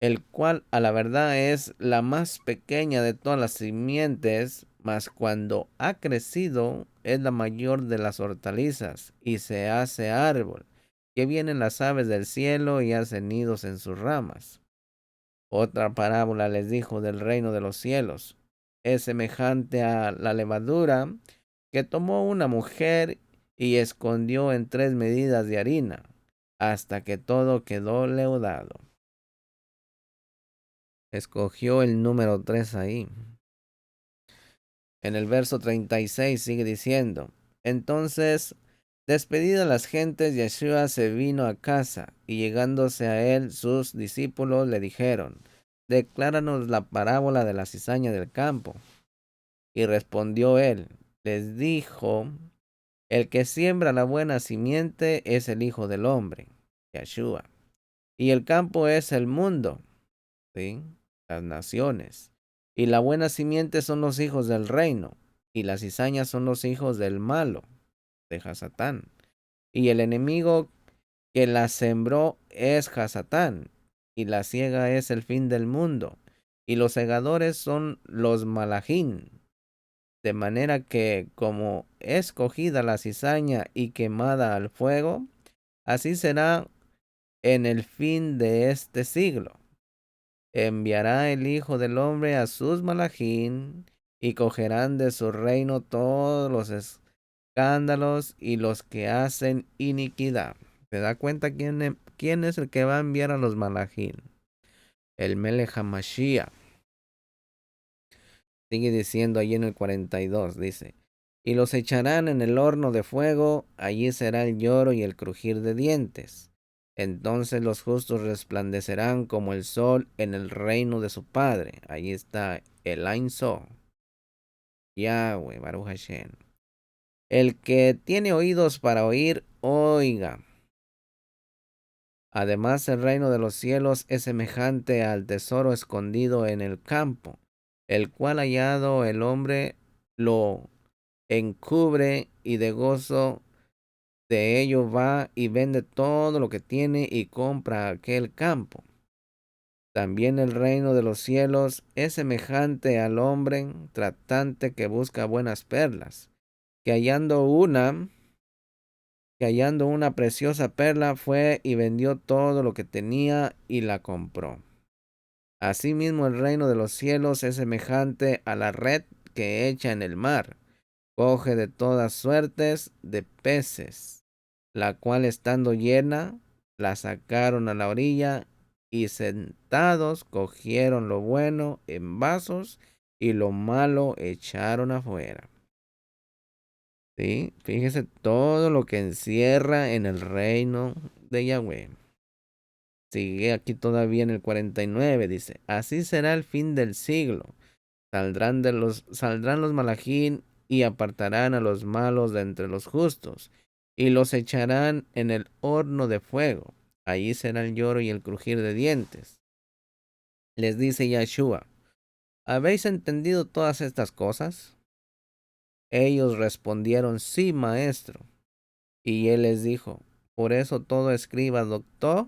el cual a la verdad es la más pequeña de todas las simientes, mas cuando ha crecido es la mayor de las hortalizas, y se hace árbol, que vienen las aves del cielo y hacen nidos en sus ramas. Otra parábola les dijo del reino de los cielos: Es semejante a la levadura que tomó una mujer y escondió en 3 medidas de harina, hasta que todo quedó leudado. Escogió el número 3 ahí. En el verso 36 sigue diciendo: Entonces, despedidas las gentes, Yeshua se vino a casa, y llegándose a él sus discípulos le dijeron: Decláranos la parábola de la cizaña del campo. Y respondió él, les dijo: El que siembra la buena simiente es el Hijo del Hombre, Yeshua. Y el campo es el mundo, ¿sí? Las naciones. Y la buena simiente son los hijos del reino, y las cizañas son los hijos del malo, de Hasatán. Y el enemigo que la sembró es Hasatán, y la siega es el fin del mundo, y los segadores son los malajín. De manera que, como es cogida la cizaña y quemada al fuego, así será en el fin de este siglo. Enviará el Hijo del Hombre a sus malajín, y cogerán de su reino todos los escándalos y los que hacen iniquidad. ¿Se da cuenta quién es el que va a enviar a los malajín? El Melech HaMashiach. Sigue diciendo allí en el 42, dice: Y los echarán en el horno de fuego, allí será el lloro y el crujir de dientes. Entonces los justos resplandecerán como el sol en el reino de su Padre. Allí está el Ein Sof, Yahweh, Baruch Hashem. El que tiene oídos para oír, oiga. Además, el reino de los cielos es semejante al tesoro escondido en el campo, el cual hallado el hombre lo encubre, y de gozo de ello va y vende todo lo que tiene y compra aquel campo. También el reino de los cielos es semejante al hombre tratante que busca buenas perlas, que hallando una preciosa perla, fue y vendió todo lo que tenía y la compró. Asimismo, el reino de los cielos es semejante a la red que echa en el mar, coge de todas suertes de peces, la cual estando llena, la sacaron a la orilla, y sentados cogieron lo bueno en vasos y lo malo echaron afuera. ¿Sí? Fíjese todo lo que encierra en el reino de Yahweh. Sigue aquí todavía en el 49, dice: Así será el fin del siglo. Saldrán los malajín y apartarán a los malos de entre los justos, y los echarán en el horno de fuego. Allí será el lloro y el crujir de dientes. Les dice Yahshua: ¿Habéis entendido todas estas cosas? Ellos respondieron: Sí, maestro. Y él les dijo: Por eso todo escriba, doctor,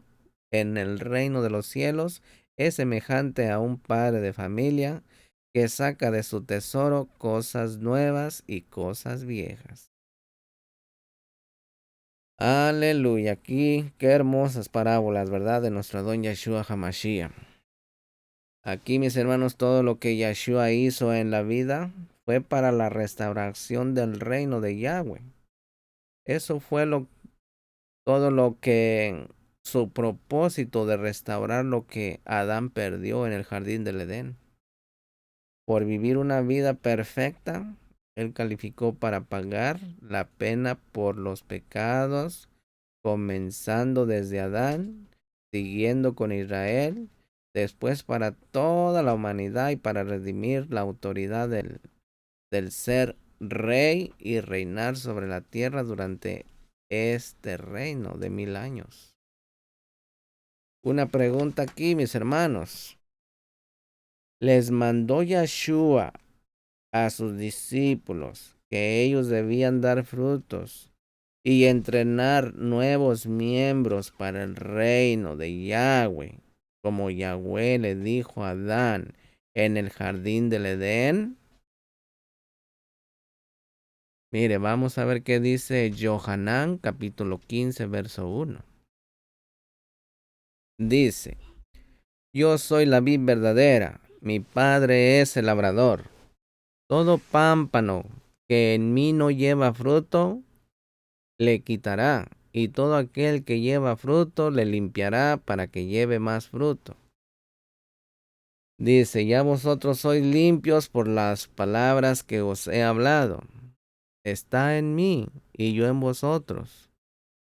en el reino de los cielos es semejante a un padre de familia que saca de su tesoro cosas nuevas y cosas viejas. Aleluya, aquí qué hermosas parábolas, ¿verdad? De nuestro don Yeshua HaMashiach. Aquí, mis hermanos, todo lo que Yeshua hizo en la vida fue para la restauración del reino de Yahweh. Eso fue todo lo que su propósito de restaurar lo que Adán perdió en el jardín del Edén. Por vivir una vida perfecta, él calificó para pagar la pena por los pecados, comenzando desde Adán, siguiendo con Israel, después para toda la humanidad y para redimir la autoridad del ser rey y reinar sobre la tierra durante este reino de 1000 años. Una pregunta aquí, mis hermanos. Les mandó Yeshua a sus discípulos que ellos debían dar frutos y entrenar nuevos miembros para el reino de Yahweh, como Yahweh le dijo a Adán en el jardín del Edén. Mire, vamos a ver qué dice Yohanan capítulo 15, verso 1. Dice: Yo soy la vid verdadera, mi padre es el labrador. Todo pámpano que en mí no lleva fruto, le quitará, y todo aquel que lleva fruto, le limpiará para que lleve más fruto. Dice: Ya vosotros sois limpios por las palabras que os he hablado. Está en mí, y yo en vosotros.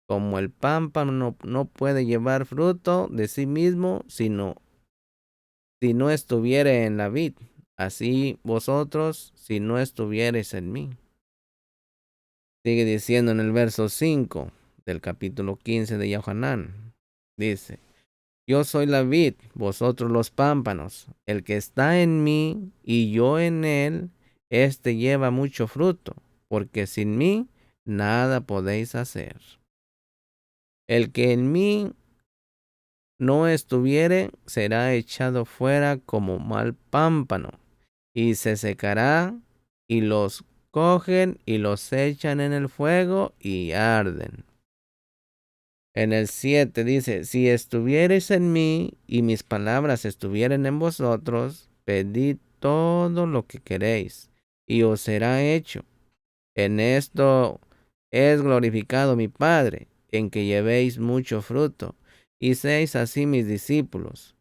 Como el pámpano no puede llevar fruto de sí mismo, sino si no estuviere en la vid, así vosotros, si no estuviereis en mí. Sigue diciendo en el verso 5 del capítulo 15 de Yohanan. Dice: Yo soy la vid, vosotros los pámpanos. El que está en mí y yo en él, éste lleva mucho fruto, porque sin mí nada podéis hacer. El que en mí no estuviere, será echado fuera como mal pámpano, y se secará, y los cogen y los echan en el fuego y arden. En el 7 dice: Si estuviereis en mí y mis palabras estuvieren en vosotros, pedid todo lo que queréis y os será hecho. En esto es glorificado mi Padre, en que llevéis mucho fruto y seáis así mis discípulos.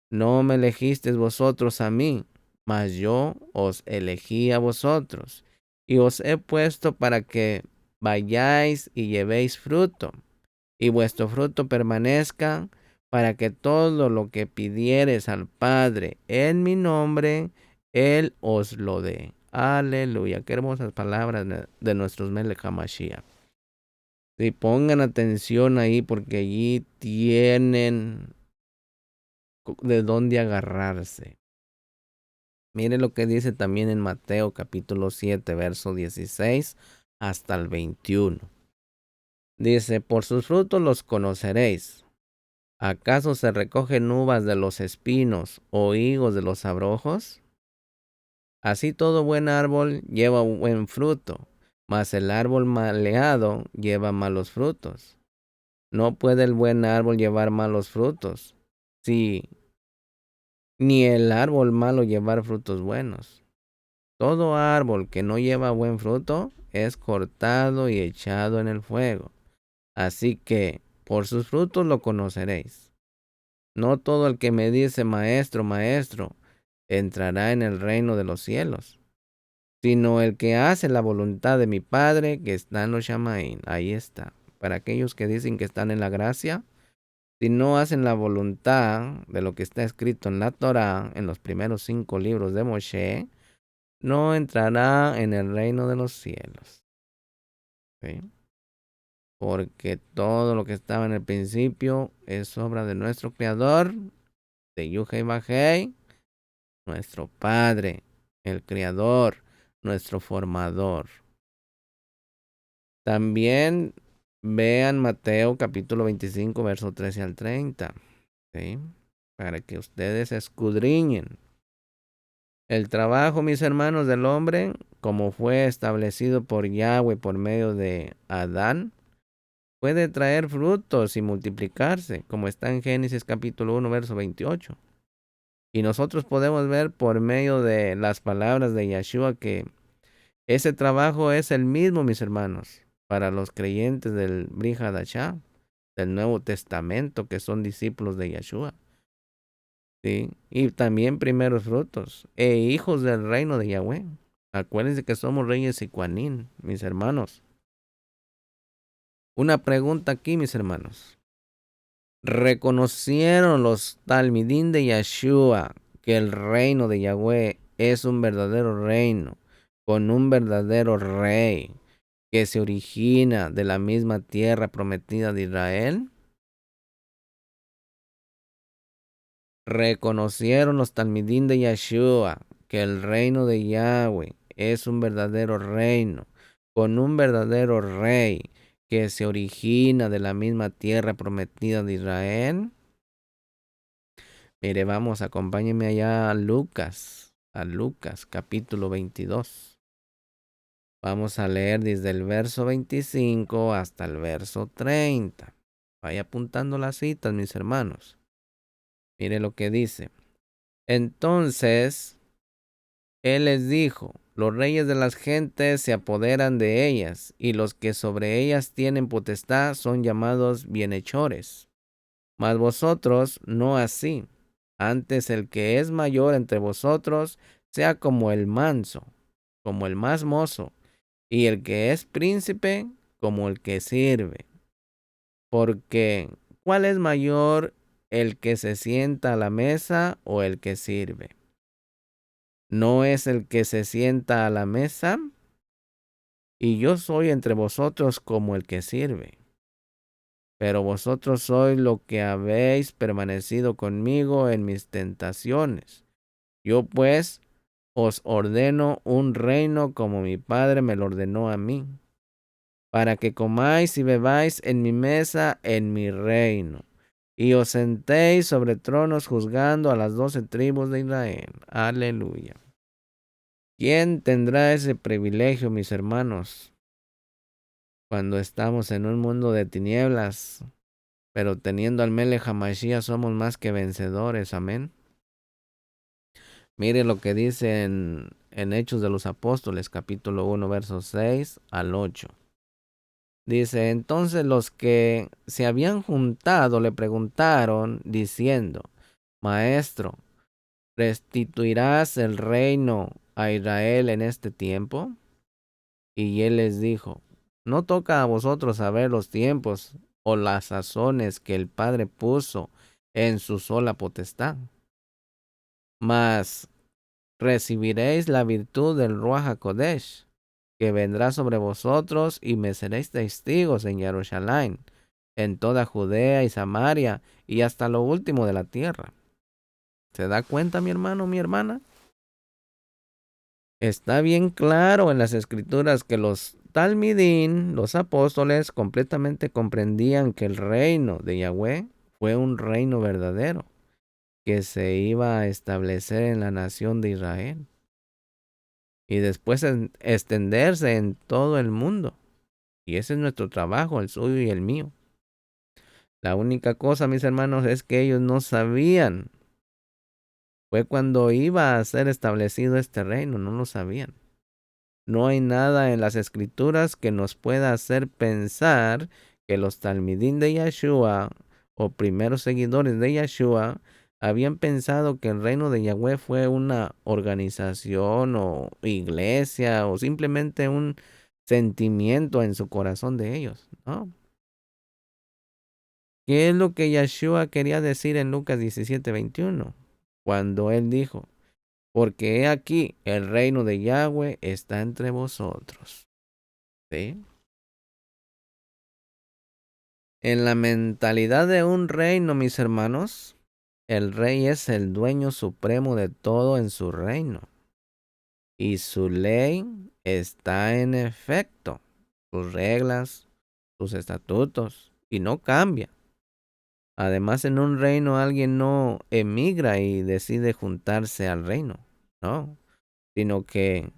No me elegisteis vosotros a mí, mas yo os elegí a vosotros y os he puesto para que vayáis y llevéis fruto, y vuestro fruto permanezca, para que todo lo que pidiereis al Padre en mi nombre, Él os lo dé. Aleluya, qué hermosas palabras de nuestros Melech HaMashiach. Y pongan atención ahí, porque allí tienen de dónde agarrarse. Mire lo que dice también en Mateo capítulo 7, verso 16 hasta el 21. Dice: Por sus frutos los conoceréis. ¿Acaso se recogen uvas de los espinos o higos de los abrojos? Así todo buen árbol lleva buen fruto, mas el árbol maleado lleva malos frutos. No puede el buen árbol llevar malos frutos, sí, ni el árbol malo llevar frutos buenos. Todo árbol que no lleva buen fruto es cortado y echado en el fuego. Así que por sus frutos lo conoceréis. No todo el que me dice maestro, maestro, entrará en el reino de los cielos, sino el que hace la voluntad de mi Padre que está en los Shamaín. Ahí está. Para aquellos que dicen que están en la gracia, si no hacen la voluntad de lo que está escrito en la Torá, en los primeros 5 libros de Moshe, no entrará en el reino de los cielos. ¿Sí? Porque todo lo que estaba en el principio es obra de nuestro Creador, de Yuhei Bajei, nuestro Padre, el Creador, nuestro Formador. También Vean Mateo capítulo 25, verso 13 al 30. ¿Sí? Para que ustedes escudriñen. El trabajo, mis hermanos, del hombre, como fue establecido por Yahweh por medio de Adán, puede traer frutos y multiplicarse, como está en Génesis capítulo 1, verso 28. Y nosotros podemos ver por medio de las palabras de Yeshua que ese trabajo es el mismo, mis hermanos, para los creyentes del Brit Hadashah, del Nuevo Testamento, que son discípulos de Yeshua. ¿Sí? Y también primeros frutos e hijos del reino de Yahweh. Acuérdense que somos reyes y cuanín, mis hermanos. Una pregunta aquí, mis hermanos. ¿Reconocieron los talmidín de Yeshua que el reino de Yahweh es un verdadero reino, con un verdadero rey, que se origina de la misma tierra prometida de Israel? ¿Reconocieron los talmidín de Yeshua que el reino de Yahweh es un verdadero reino, con un verdadero rey, que se origina de la misma tierra prometida de Israel? Mire, vamos, acompáñenme allá a Lucas capítulo 22. Vamos a leer desde el verso 25 hasta el verso 30. Vaya apuntando las citas, mis hermanos. Mire lo que dice. Entonces, él les dijo, los reyes de las gentes se apoderan de ellas, y los que sobre ellas tienen potestad son llamados bienhechores. Mas vosotros no así. Antes el que es mayor entre vosotros sea como el manso, como el más mozo, y el que es príncipe como el que sirve. Porque, ¿cuál es mayor, el que se sienta a la mesa o el que sirve? ¿No es el que se sienta a la mesa? Y yo soy entre vosotros como el que sirve. Pero vosotros sois lo que habéis permanecido conmigo en mis tentaciones. Yo pues os ordeno un reino como mi Padre me lo ordenó a mí, para que comáis y bebáis en mi mesa en mi reino, y os sentéis sobre tronos juzgando a las 12 tribus de Israel. Aleluya. ¿Quién tendrá ese privilegio, mis hermanos, cuando estamos en un mundo de tinieblas? Pero teniendo al Melech HaMashiach somos más que vencedores. Amén. Mire lo que dice en Hechos de los Apóstoles, capítulo 1, versos 6 al 8. Dice, entonces los que se habían juntado le preguntaron, diciendo, Maestro, ¿restituirás el reino a Israel en este tiempo? Y él les dijo, no toca a vosotros saber los tiempos o las sazones que el Padre puso en su sola potestad. Mas recibiréis la virtud del Ruach HaKodesh, que vendrá sobre vosotros, y me seréis testigos en Jerusalén, en toda Judea y Samaria, y hasta lo último de la tierra. ¿Se da cuenta, mi hermano, mi hermana? Está bien claro en las escrituras que los talmidín, los apóstoles, completamente comprendían que el reino de Yahweh fue un reino verdadero, que se iba a establecer en la nación de Israel y después extenderse en todo el mundo. Y ese es nuestro trabajo, el suyo y el mío. La única cosa, mis hermanos, es que ellos no sabían. Fue cuando iba a ser establecido este reino, no lo sabían. No hay nada en las escrituras que nos pueda hacer pensar que los talmidín de Yeshua o primeros seguidores de Yeshua habían pensado que el reino de Yahweh fue una organización o iglesia o simplemente un sentimiento en su corazón de ellos, ¿no? ¿Qué es lo que Yeshua quería decir en Lucas 17:21? Cuando él dijo, porque he aquí el reino de Yahweh está entre vosotros. ¿Sí? En la mentalidad de un reino, mis hermanos, el rey es el dueño supremo de todo en su reino. Y su ley está en efecto. Sus reglas, sus estatutos, y no cambia. Además, en un reino alguien no emigra y decide juntarse al reino, no, sino que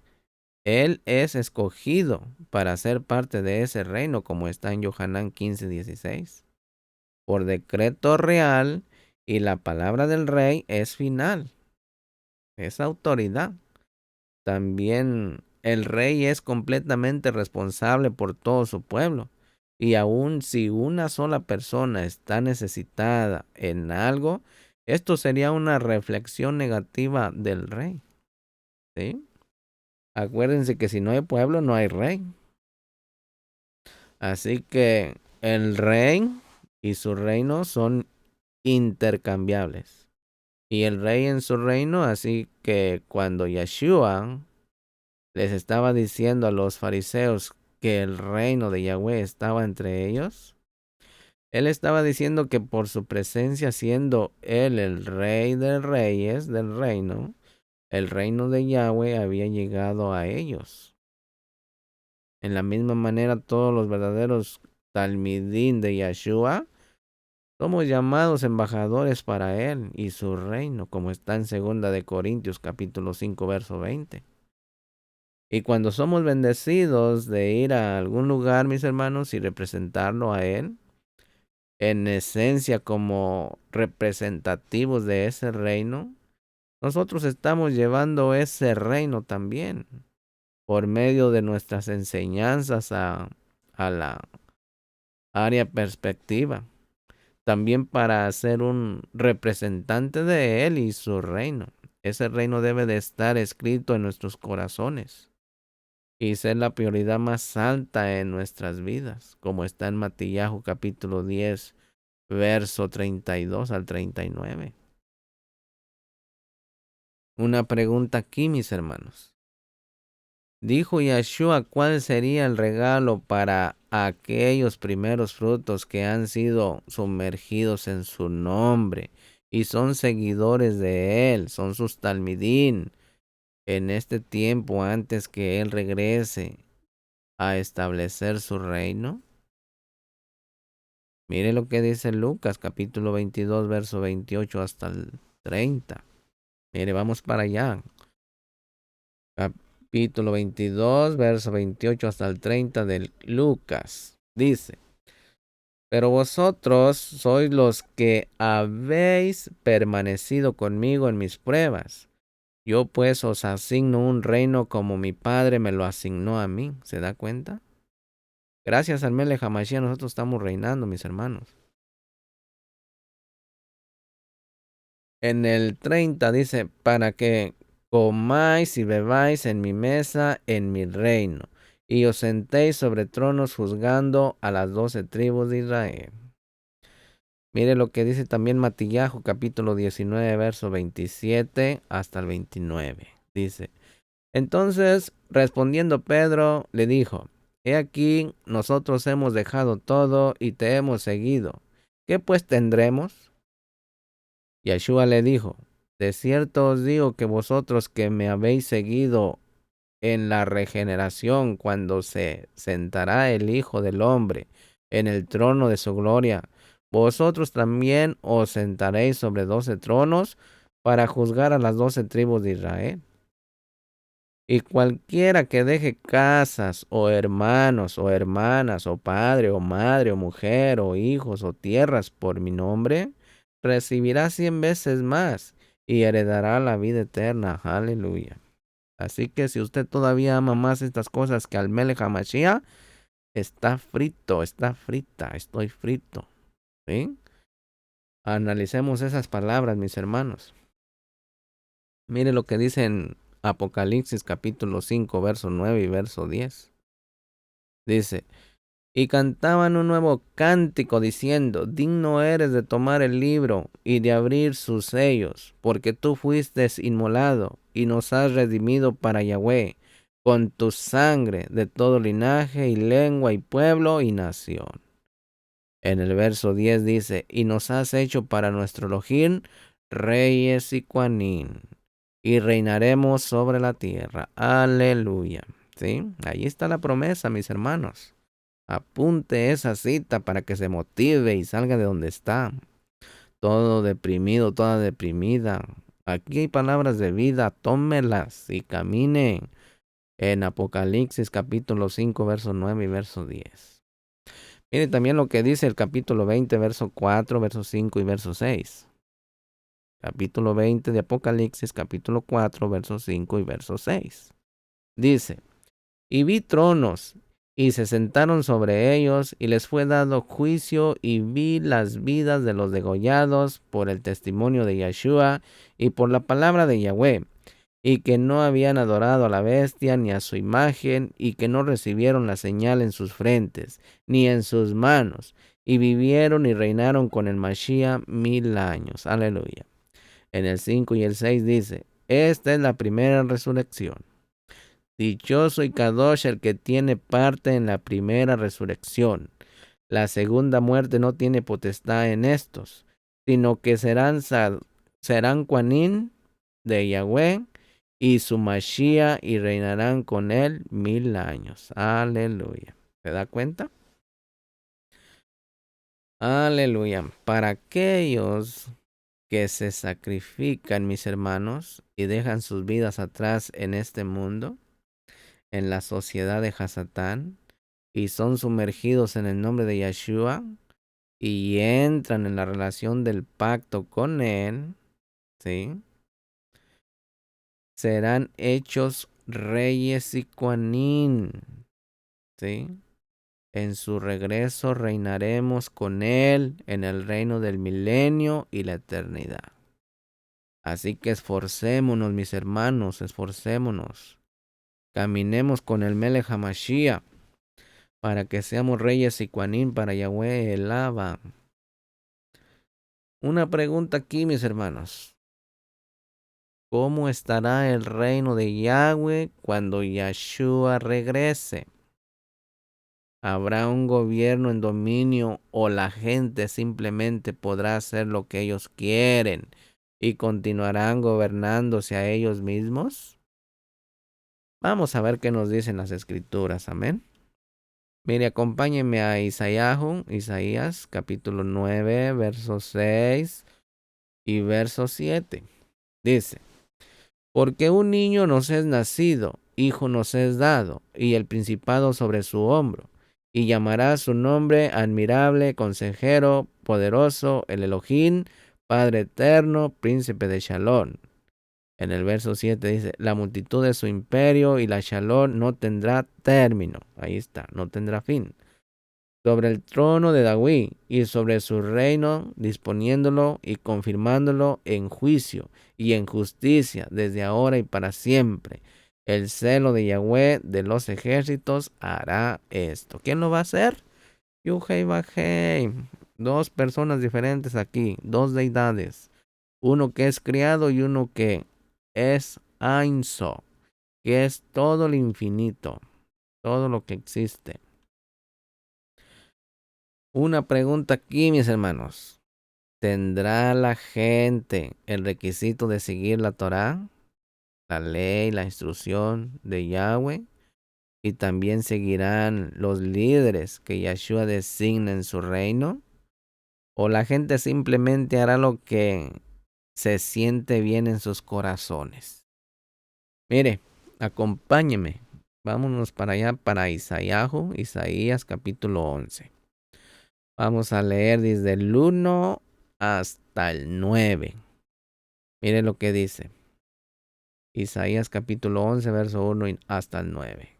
él es escogido para ser parte de ese reino, como está en Yohanan 15:16, por decreto real, y la palabra del rey es final, es autoridad. También el rey es completamente responsable por todo su pueblo. Y aun si una sola persona está necesitada en algo, esto sería una reflexión negativa del rey. ¿Sí? Acuérdense que si no hay pueblo, no hay rey. Así que el rey y su reino son intercambiables. Y el rey en su reino, así que cuando Yeshua les estaba diciendo a los fariseos que el reino de Yahweh estaba entre ellos, él estaba diciendo que por su presencia, siendo él el rey de reyes del reino, el reino de Yahweh había llegado a ellos. En la misma manera, todos los verdaderos talmidín de Yeshua somos llamados embajadores para él y su reino, como está en 2 Corintios capítulo 5, verso 20. Y cuando somos bendecidos de ir a algún lugar, mis hermanos, y representarlo a él, en esencia como representativos de ese reino, nosotros estamos llevando ese reino también por medio de nuestras enseñanzas a la área perspectiva, también para ser un representante de él y su reino. Ese reino debe de estar escrito en nuestros corazones y ser la prioridad más alta en nuestras vidas, como está en Matillahu capítulo 10, verso 32 al 39. Una pregunta aquí, mis hermanos. Dijo Yeshua cuál sería el regalo para aquellos primeros frutos que han sido sumergidos en su nombre y son seguidores de él, son sus talmidín en este tiempo antes que él regrese a establecer su reino. Mire lo que dice Lucas capítulo 22, verso 28 hasta el 30. Mire, vamos para allá. Capítulo 22, verso 28 hasta el 30 de Lucas. Dice, pero vosotros sois los que habéis permanecido conmigo en mis pruebas. Yo pues os asigno un reino como mi Padre me lo asignó a mí. ¿Se da cuenta? Gracias al Melech HaMashiach nosotros estamos reinando, mis hermanos. En el 30 dice, para que comáis y bebáis en mi mesa, en mi reino, y os sentéis sobre tronos juzgando a las 12 tribus de Israel. Mire lo que dice también Matillahu, capítulo 19, verso 27 hasta el 29. Dice, entonces, respondiendo Pedro, le dijo, he aquí, nosotros hemos dejado todo y te hemos seguido. ¿Qué pues tendremos? Yeshua le dijo, de cierto os digo que vosotros que me habéis seguido en la regeneración, cuando se sentará el Hijo del Hombre en el trono de su gloria, vosotros también os sentaréis sobre 12 tronos para juzgar a las 12 tribus de Israel. Y cualquiera que deje casas, o hermanos, o hermanas, o padre, o madre, o mujer, o hijos, o tierras por mi nombre, recibirá 100 veces más y heredará la vida eterna. Aleluya. Así que si usted todavía ama más estas cosas que al Melech HaMashiach, está frito, está frita, estoy frito. ¿Sí? Analicemos esas palabras, mis hermanos. Mire lo que dice en Apocalipsis capítulo 5, verso 9 y verso 10. Dice, y cantaban un nuevo cántico diciendo, digno eres de tomar el libro y de abrir sus sellos, porque tú fuiste inmolado y nos has redimido para Yahweh, con tu sangre de todo linaje y lengua y pueblo y nación. En el verso 10 dice, y nos has hecho para nuestro Elohim reyes y cuanín, y reinaremos sobre la tierra. Aleluya. ¿Sí? Ahí está la promesa, mis hermanos. Apunte esa cita para que se motive y salga de donde está. Todo deprimido, toda deprimida. Aquí hay palabras de vida, tómelas y camine en Apocalipsis capítulo 5, verso 9 y verso 10. Mire también lo que dice el capítulo 20, verso 4, verso 5 y verso 6. Capítulo 20 de Apocalipsis, capítulo 4, verso 5 y verso 6. Dice, y vi tronos, y se sentaron sobre ellos, y les fue dado juicio, y vi las vidas de los degollados por el testimonio de Yeshua y por la palabra de Yahweh, y que no habían adorado a la bestia ni a su imagen, y que no recibieron la señal en sus frentes, ni en sus manos, y vivieron y reinaron con el Mashiach 1000 años. Aleluya. En el 5 y el 6 dice, esta es la primera resurrección. Dichoso y Kadosh el que tiene parte en la primera resurrección. La segunda muerte no tiene potestad en estos, sino que serán Quanín de Yahweh y su Mashiach y reinarán con él 1000 años. Aleluya. ¿Se da cuenta? Aleluya. Para aquellos que se sacrifican, mis hermanos, y dejan sus vidas atrás en este mundo, en la sociedad de Hasatán, y son sumergidos en el nombre de Yeshua, y entran en la relación del pacto con él, ¿sí? Serán hechos reyes y Quanín, ¿sí? En su regreso reinaremos con él en el reino del milenio y la eternidad. Así que esforcémonos, mis hermanos, esforcémonos. Caminemos con el Melech HaMashiach para que seamos reyes y Quanín para Yahweh el Abba. Una pregunta aquí, mis hermanos. ¿Cómo estará el reino de Yahweh cuando Yeshua regrese? ¿Habrá un gobierno en dominio o la gente simplemente podrá hacer lo que ellos quieren y continuarán gobernándose a ellos mismos? Vamos a ver qué nos dicen las escrituras, amén. Mire, acompáñenme a Isaías capítulo 9, verso 6 y verso 7. Dice, porque un niño nos es nacido, hijo nos es dado, y el principado sobre su hombro, y llamará su nombre admirable, consejero, poderoso, el Elohim, Padre eterno, príncipe de Shalom. En el verso 7 dice, la multitud de su imperio y la Shalom no tendrá término. Ahí está, no tendrá fin. Sobre el trono de David y sobre su reino, disponiéndolo y confirmándolo en juicio y en justicia desde ahora y para siempre. El celo de Yahweh de los ejércitos hará esto. ¿Quién lo va a hacer? Yuhei Bajei. Dos personas diferentes aquí, dos deidades. Uno que es criado y uno que es Ein Sof, que es todo lo infinito, todo lo que existe. Una pregunta aquí, mis hermanos. ¿Tendrá la gente el requisito de seguir la Torá, la ley, la instrucción de Yahweh? ¿Y también seguirán los líderes que Yeshua designa en su reino? ¿O la gente simplemente hará lo que se siente bien en sus corazones? Mire, acompáñeme. Vámonos para allá, para Isaías capítulo 11. Vamos a leer desde el 1 hasta el 9. Mire lo que dice. Isaías capítulo 11, verso 1 hasta el 9.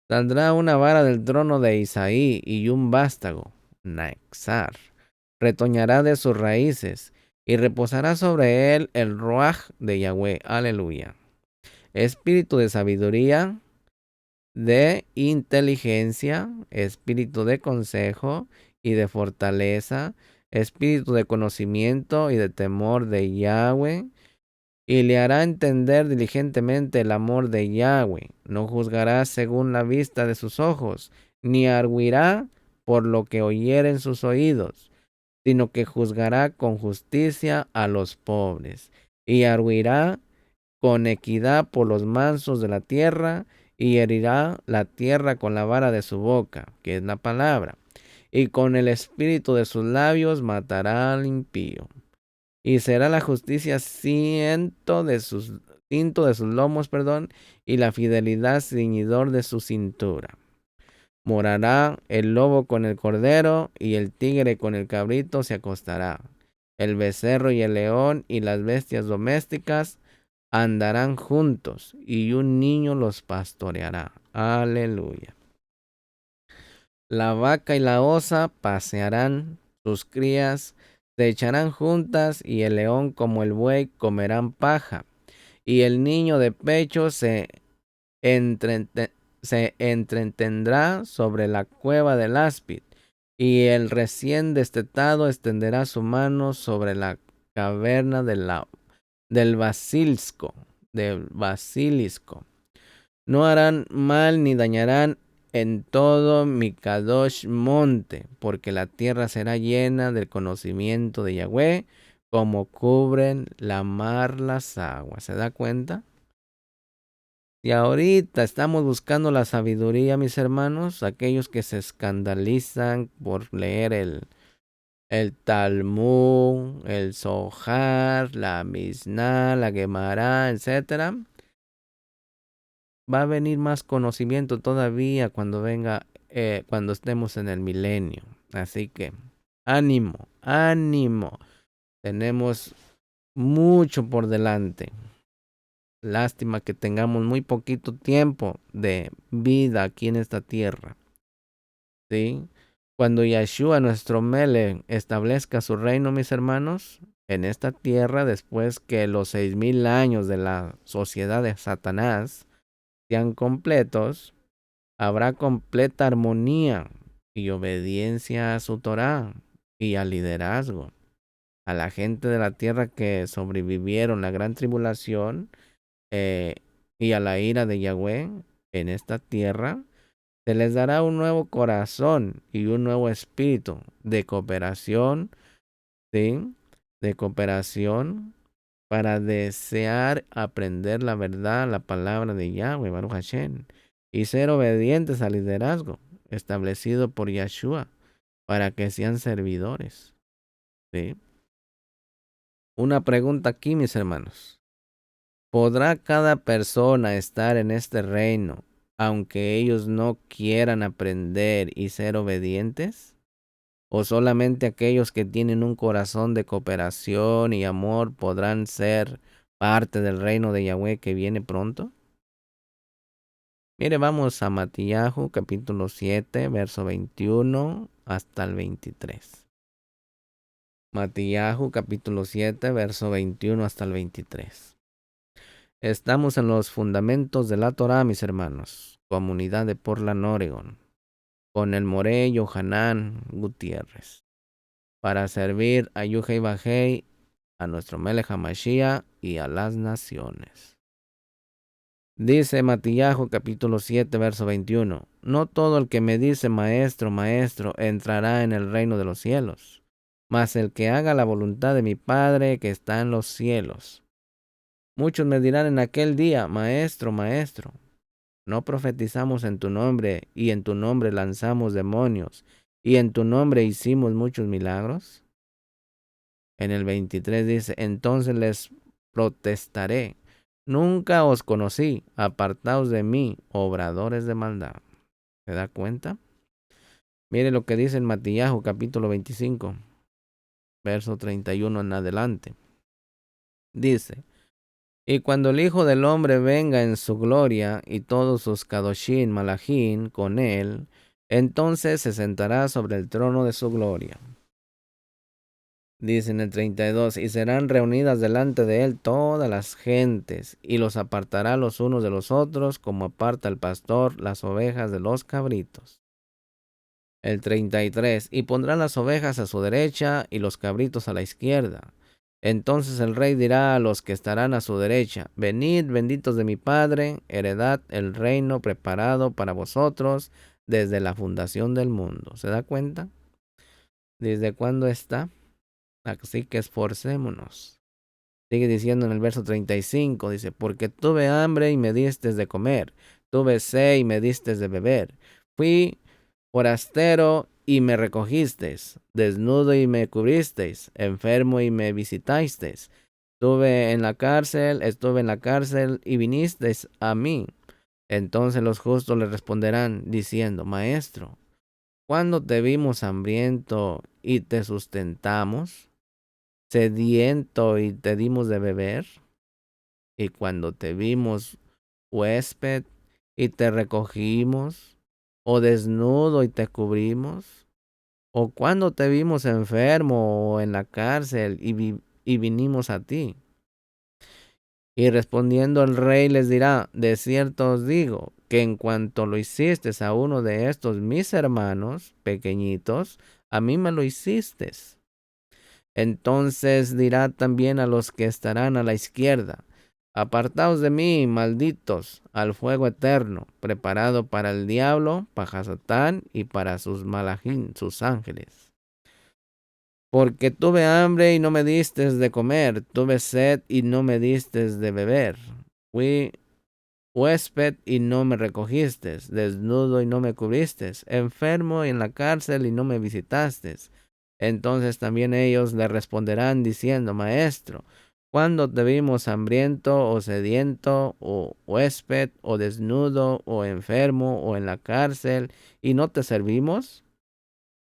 Saldrá una vara del trono de Isaí y un vástago, Naxar. Retoñará de sus raíces y reposará sobre él el Ruaj de Yahweh. Aleluya. Espíritu de sabiduría, de inteligencia, espíritu de consejo y de fortaleza, espíritu de conocimiento y de temor de Yahweh, y le hará entender diligentemente el amor de Yahweh. No juzgará según la vista de sus ojos, ni arguirá por lo que oyeren sus oídos, sino que juzgará con justicia a los pobres, y arguirá con equidad por los mansos de la tierra, y herirá la tierra con la vara de su boca, que es la palabra, y con el espíritu de sus labios matará al impío. Y será la justicia cinto de sus lomos, y la fidelidad ceñidor de su cintura. Morará el lobo con el cordero, y el tigre con el cabrito se acostará. El becerro y el león y las bestias domésticas andarán juntos, y un niño los pastoreará. Aleluya. La vaca y la osa pasearán, sus crías se echarán juntas, y el león como el buey comerán paja, y el niño de pecho se entretendrá sobre la cueva del áspid, y el recién destetado extenderá su mano sobre la caverna del basilisco. No harán mal ni dañarán en todo mi Kadosh monte, porque la tierra será llena del conocimiento de Yahweh, como cubren la mar las aguas. ¿Se da cuenta? Y ahorita estamos buscando la sabiduría, mis hermanos, aquellos que se escandalizan por leer el Talmud, el Zohar, la Mishnah, la Gemara, etcétera. Va a venir más conocimiento todavía cuando venga, cuando estemos en el milenio. Así que ánimo, ánimo. Tenemos mucho por delante. Lástima que tengamos muy poquito tiempo de vida aquí en esta tierra. ¿Sí? Cuando Yeshua, nuestro Mele, establezca su reino, mis hermanos, en esta tierra, después que los 6000 años de la sociedad de Satanás sean completos, habrá completa armonía y obediencia a su Torah y al liderazgo. A la gente de la tierra que sobrevivieron la gran tribulación y a la ira de Yahweh en esta tierra, se les dará un nuevo corazón y un nuevo espíritu de cooperación, ¿sí? De cooperación para desear aprender la verdad, la palabra de Yahweh, Baruch Hashem, y ser obedientes al liderazgo establecido por Yeshua para que sean servidores. ¿Sí? Una pregunta aquí, mis hermanos. ¿Podrá cada persona estar en este reino aunque ellos no quieran aprender y ser obedientes? ¿O solamente aquellos que tienen un corazón de cooperación y amor podrán ser parte del reino de Yahweh que viene pronto? Mire, vamos a Matillahu capítulo 7, verso 21 hasta el 23. Matillahu capítulo 7, verso 21 hasta el 23. Estamos en los fundamentos de la Torah, mis hermanos. Comunidad de Portland, Oregon. Con el Moré Yohanan Gutiérrez. Para servir a Yuhei Bajei, a nuestro Melech HaMashiach y a las naciones. Dice Matillahu capítulo 7, verso 21. No todo el que me dice maestro, maestro, entrará en el reino de los cielos, mas el que haga la voluntad de mi Padre que está en los cielos. Muchos me dirán en aquel día, maestro, maestro, ¿no profetizamos en tu nombre y en tu nombre lanzamos demonios y en tu nombre hicimos muchos milagros? En el 23 dice, entonces les protestaré, nunca os conocí, apartaos de mí, obradores de maldad. ¿Se da cuenta? Mire lo que dice en Matillahu capítulo 25, verso 31 en adelante. Dice, y cuando el Hijo del Hombre venga en su gloria y todos sus Kadoshim Malachim con él, entonces se sentará sobre el trono de su gloria. Dice en el 32, y serán reunidas delante de él todas las gentes, y los apartará los unos de los otros, como aparta el pastor las ovejas de los cabritos. El 33, y pondrán las ovejas a su derecha y los cabritos a la izquierda. Entonces el rey dirá a los que estarán a su derecha, venid benditos de mi Padre, heredad el reino preparado para vosotros desde la fundación del mundo. ¿Se da cuenta? ¿Desde cuándo está? Así que esforcémonos. Sigue diciendo en el verso 35, dice, porque tuve hambre y me diste de comer, Tuve sed y me diste de beber. Fui forastero y me recogisteis, desnudo y me cubristeis, enfermo y me visitasteis. Estuve en la cárcel y vinisteis a mí. Entonces los justos le responderán, diciendo, Maestro, ¿cuándo te vimos hambriento y te sustentamos? ¿Sediento y te dimos de beber? Y cuando te vimos huésped y te recogimos, o desnudo y te cubrimos, o cuando te vimos enfermo o en la cárcel y vinimos a ti. Y respondiendo el rey les dirá, de cierto os digo, que en cuanto lo hiciste a uno de estos mis hermanos pequeñitos, a mí me lo hiciste. Entonces dirá también a los que estarán a la izquierda, apartaos de mí, malditos, al fuego eterno, preparado para el diablo, para Satán y para sus malajín, sus ángeles. Porque tuve hambre y no me diste de comer, tuve sed y no me diste de beber. Fui huésped y no me recogiste, desnudo y no me cubriste, enfermo y en la cárcel y no me visitaste. Entonces también ellos le responderán diciendo, Maestro, ¿cuándo te vimos hambriento o sediento o huésped o desnudo o enfermo o en la cárcel y no te servimos?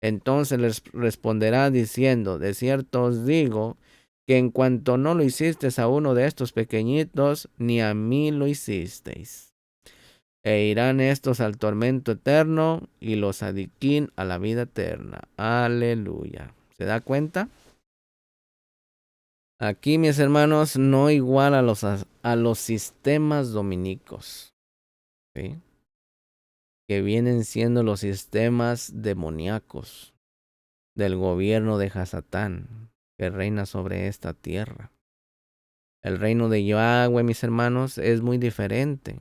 Entonces les responderá diciendo, de cierto os digo, que en cuanto no lo hicisteis a uno de estos pequeñitos, ni a mí lo hicisteis. E irán estos al tormento eterno y los adiquín a la vida eterna. Aleluya. ¿Se da cuenta? Aquí, mis hermanos, no igual a los sistemas dominicos, ¿sí? Que vienen siendo los sistemas demoníacos del gobierno de Hasatán, que reina sobre esta tierra. El reino de Yahweh, mis hermanos, es muy diferente.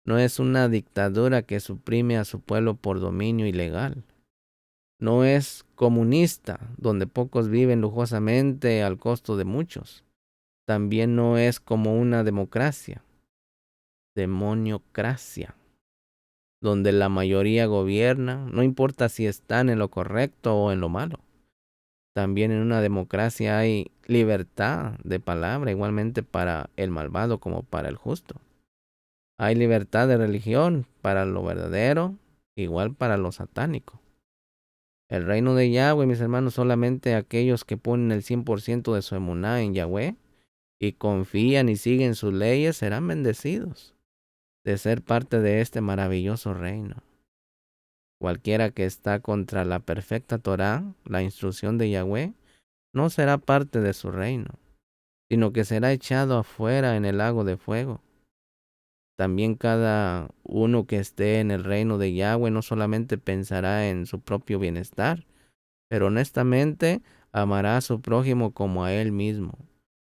No es una dictadura que suprime a su pueblo por dominio ilegal. No es comunista, donde pocos viven lujosamente al costo de muchos. También no es como una democracia, demoniocracia, donde la mayoría gobierna, no importa si están en lo correcto o en lo malo. También en una democracia hay libertad de palabra, igualmente para el malvado como para el justo. Hay libertad de religión para lo verdadero, igual para lo satánico. El reino de Yahweh, mis hermanos, solamente aquellos que ponen el 100% de su emuná en Yahweh y confían y siguen sus leyes serán bendecidos de ser parte de este maravilloso reino. Cualquiera que está contra la perfecta Torá, la instrucción de Yahweh, no será parte de su reino, sino que será echado afuera en el lago de fuego. También cada uno que esté en el reino de Yahweh no solamente pensará en su propio bienestar, pero honestamente amará a su prójimo como a él mismo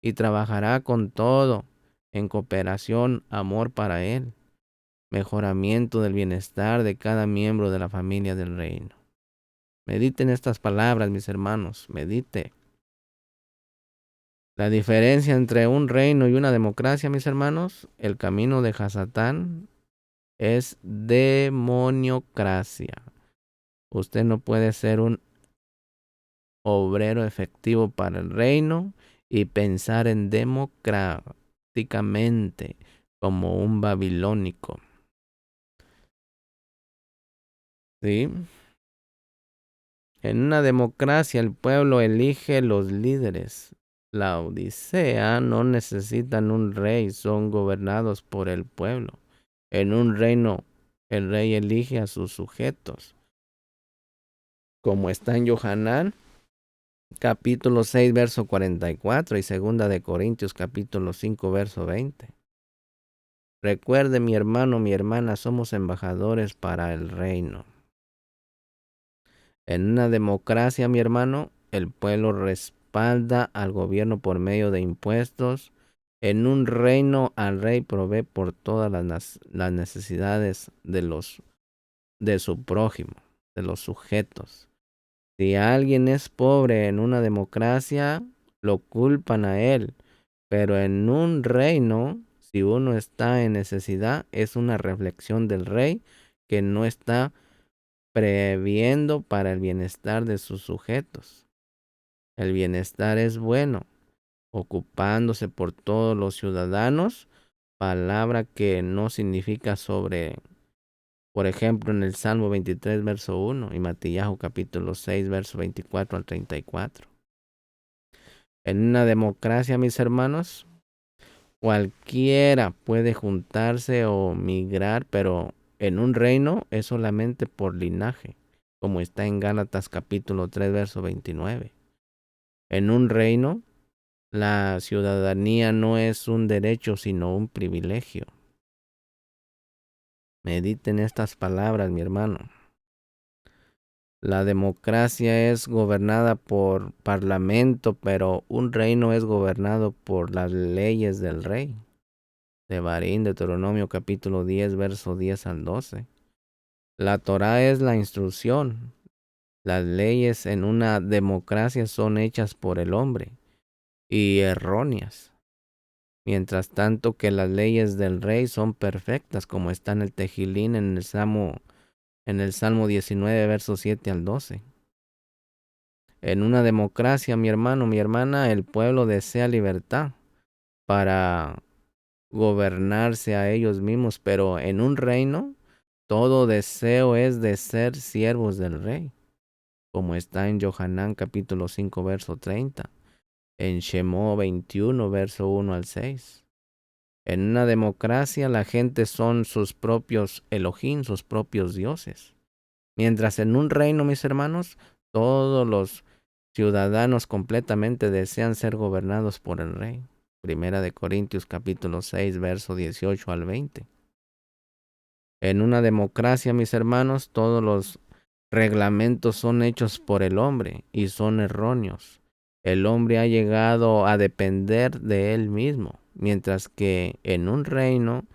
y trabajará con todo en cooperación, amor para él, mejoramiento del bienestar de cada miembro de la familia del reino. Mediten estas palabras, mis hermanos, medite. La diferencia entre un reino y una democracia, mis hermanos, el camino de Hasatán es demoniocracia. Usted no puede ser un obrero efectivo para el reino y pensar en democráticamente como un babilónico. ¿Sí? En una democracia el pueblo elige los líderes. La Odisea no necesitan un rey, son gobernados por el pueblo. En un reino, el rey elige a sus sujetos. Como está en Yohanan, capítulo 6, verso 44 y segunda de Corintios, capítulo 5, verso 20. Recuerde, mi hermano, mi hermana, somos embajadores para el reino. En una democracia, mi hermano, el pueblo respalda al gobierno por medio de impuestos. En un reino, al rey provee por todas las necesidades de su prójimo, de los sujetos. Si alguien es pobre en una democracia, lo culpan a él. Pero en un reino, Si uno está en necesidad, es una reflexión del rey que no está previendo para el bienestar de sus sujetos. El bienestar es bueno, ocupándose por todos los ciudadanos, palabra que no significa sobre, por ejemplo, en el Salmo 23, verso 1 y Matillahu capítulo 6, verso 24 al 34. En una democracia, mis hermanos, cualquiera puede juntarse o migrar, pero en un reino es solamente por linaje, como está en Gálatas capítulo 3, verso 29. En un reino, la ciudadanía no es un derecho, sino un privilegio. Mediten estas palabras, mi hermano. La democracia es gobernada por parlamento, pero un reino es gobernado por las leyes del rey. Devarim, Deuteronomio capítulo 10, verso 10 al 12. La Torá es la instrucción. Las leyes en una democracia son hechas por el hombre y erróneas. Mientras tanto que las leyes del rey son perfectas, como está en el Tejilín en el Salmo 19, versos 7 al 12. En una democracia, mi hermano, mi hermana, el pueblo desea libertad para gobernarse a ellos mismos, pero en un reino, todo deseo es de ser siervos del rey, como está en Johanán capítulo 5, verso 30, en Shemó 21, verso 1 al 6. En una democracia la gente son sus propios Elohim, sus propios dioses. Mientras en un reino, mis hermanos, todos los ciudadanos completamente desean ser gobernados por el rey. Primera de Corintios capítulo 6, verso 18 al 20. En una democracia, mis hermanos, todos los reglamentos son hechos por el hombre y son erróneos. El hombre ha llegado a depender de él mismo, mientras que en un reino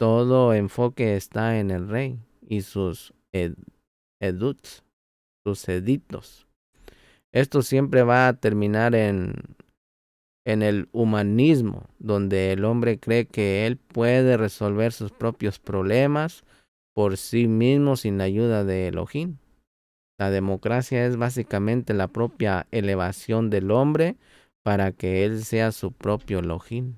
todo enfoque está en el rey y sus edictos, sus edictos. Esto siempre va a terminar en el humanismo, donde el hombre cree que él puede resolver sus propios problemas por sí mismo sin la ayuda de Elohim. La democracia es básicamente la propia elevación del hombre para que él sea su propio Elohim.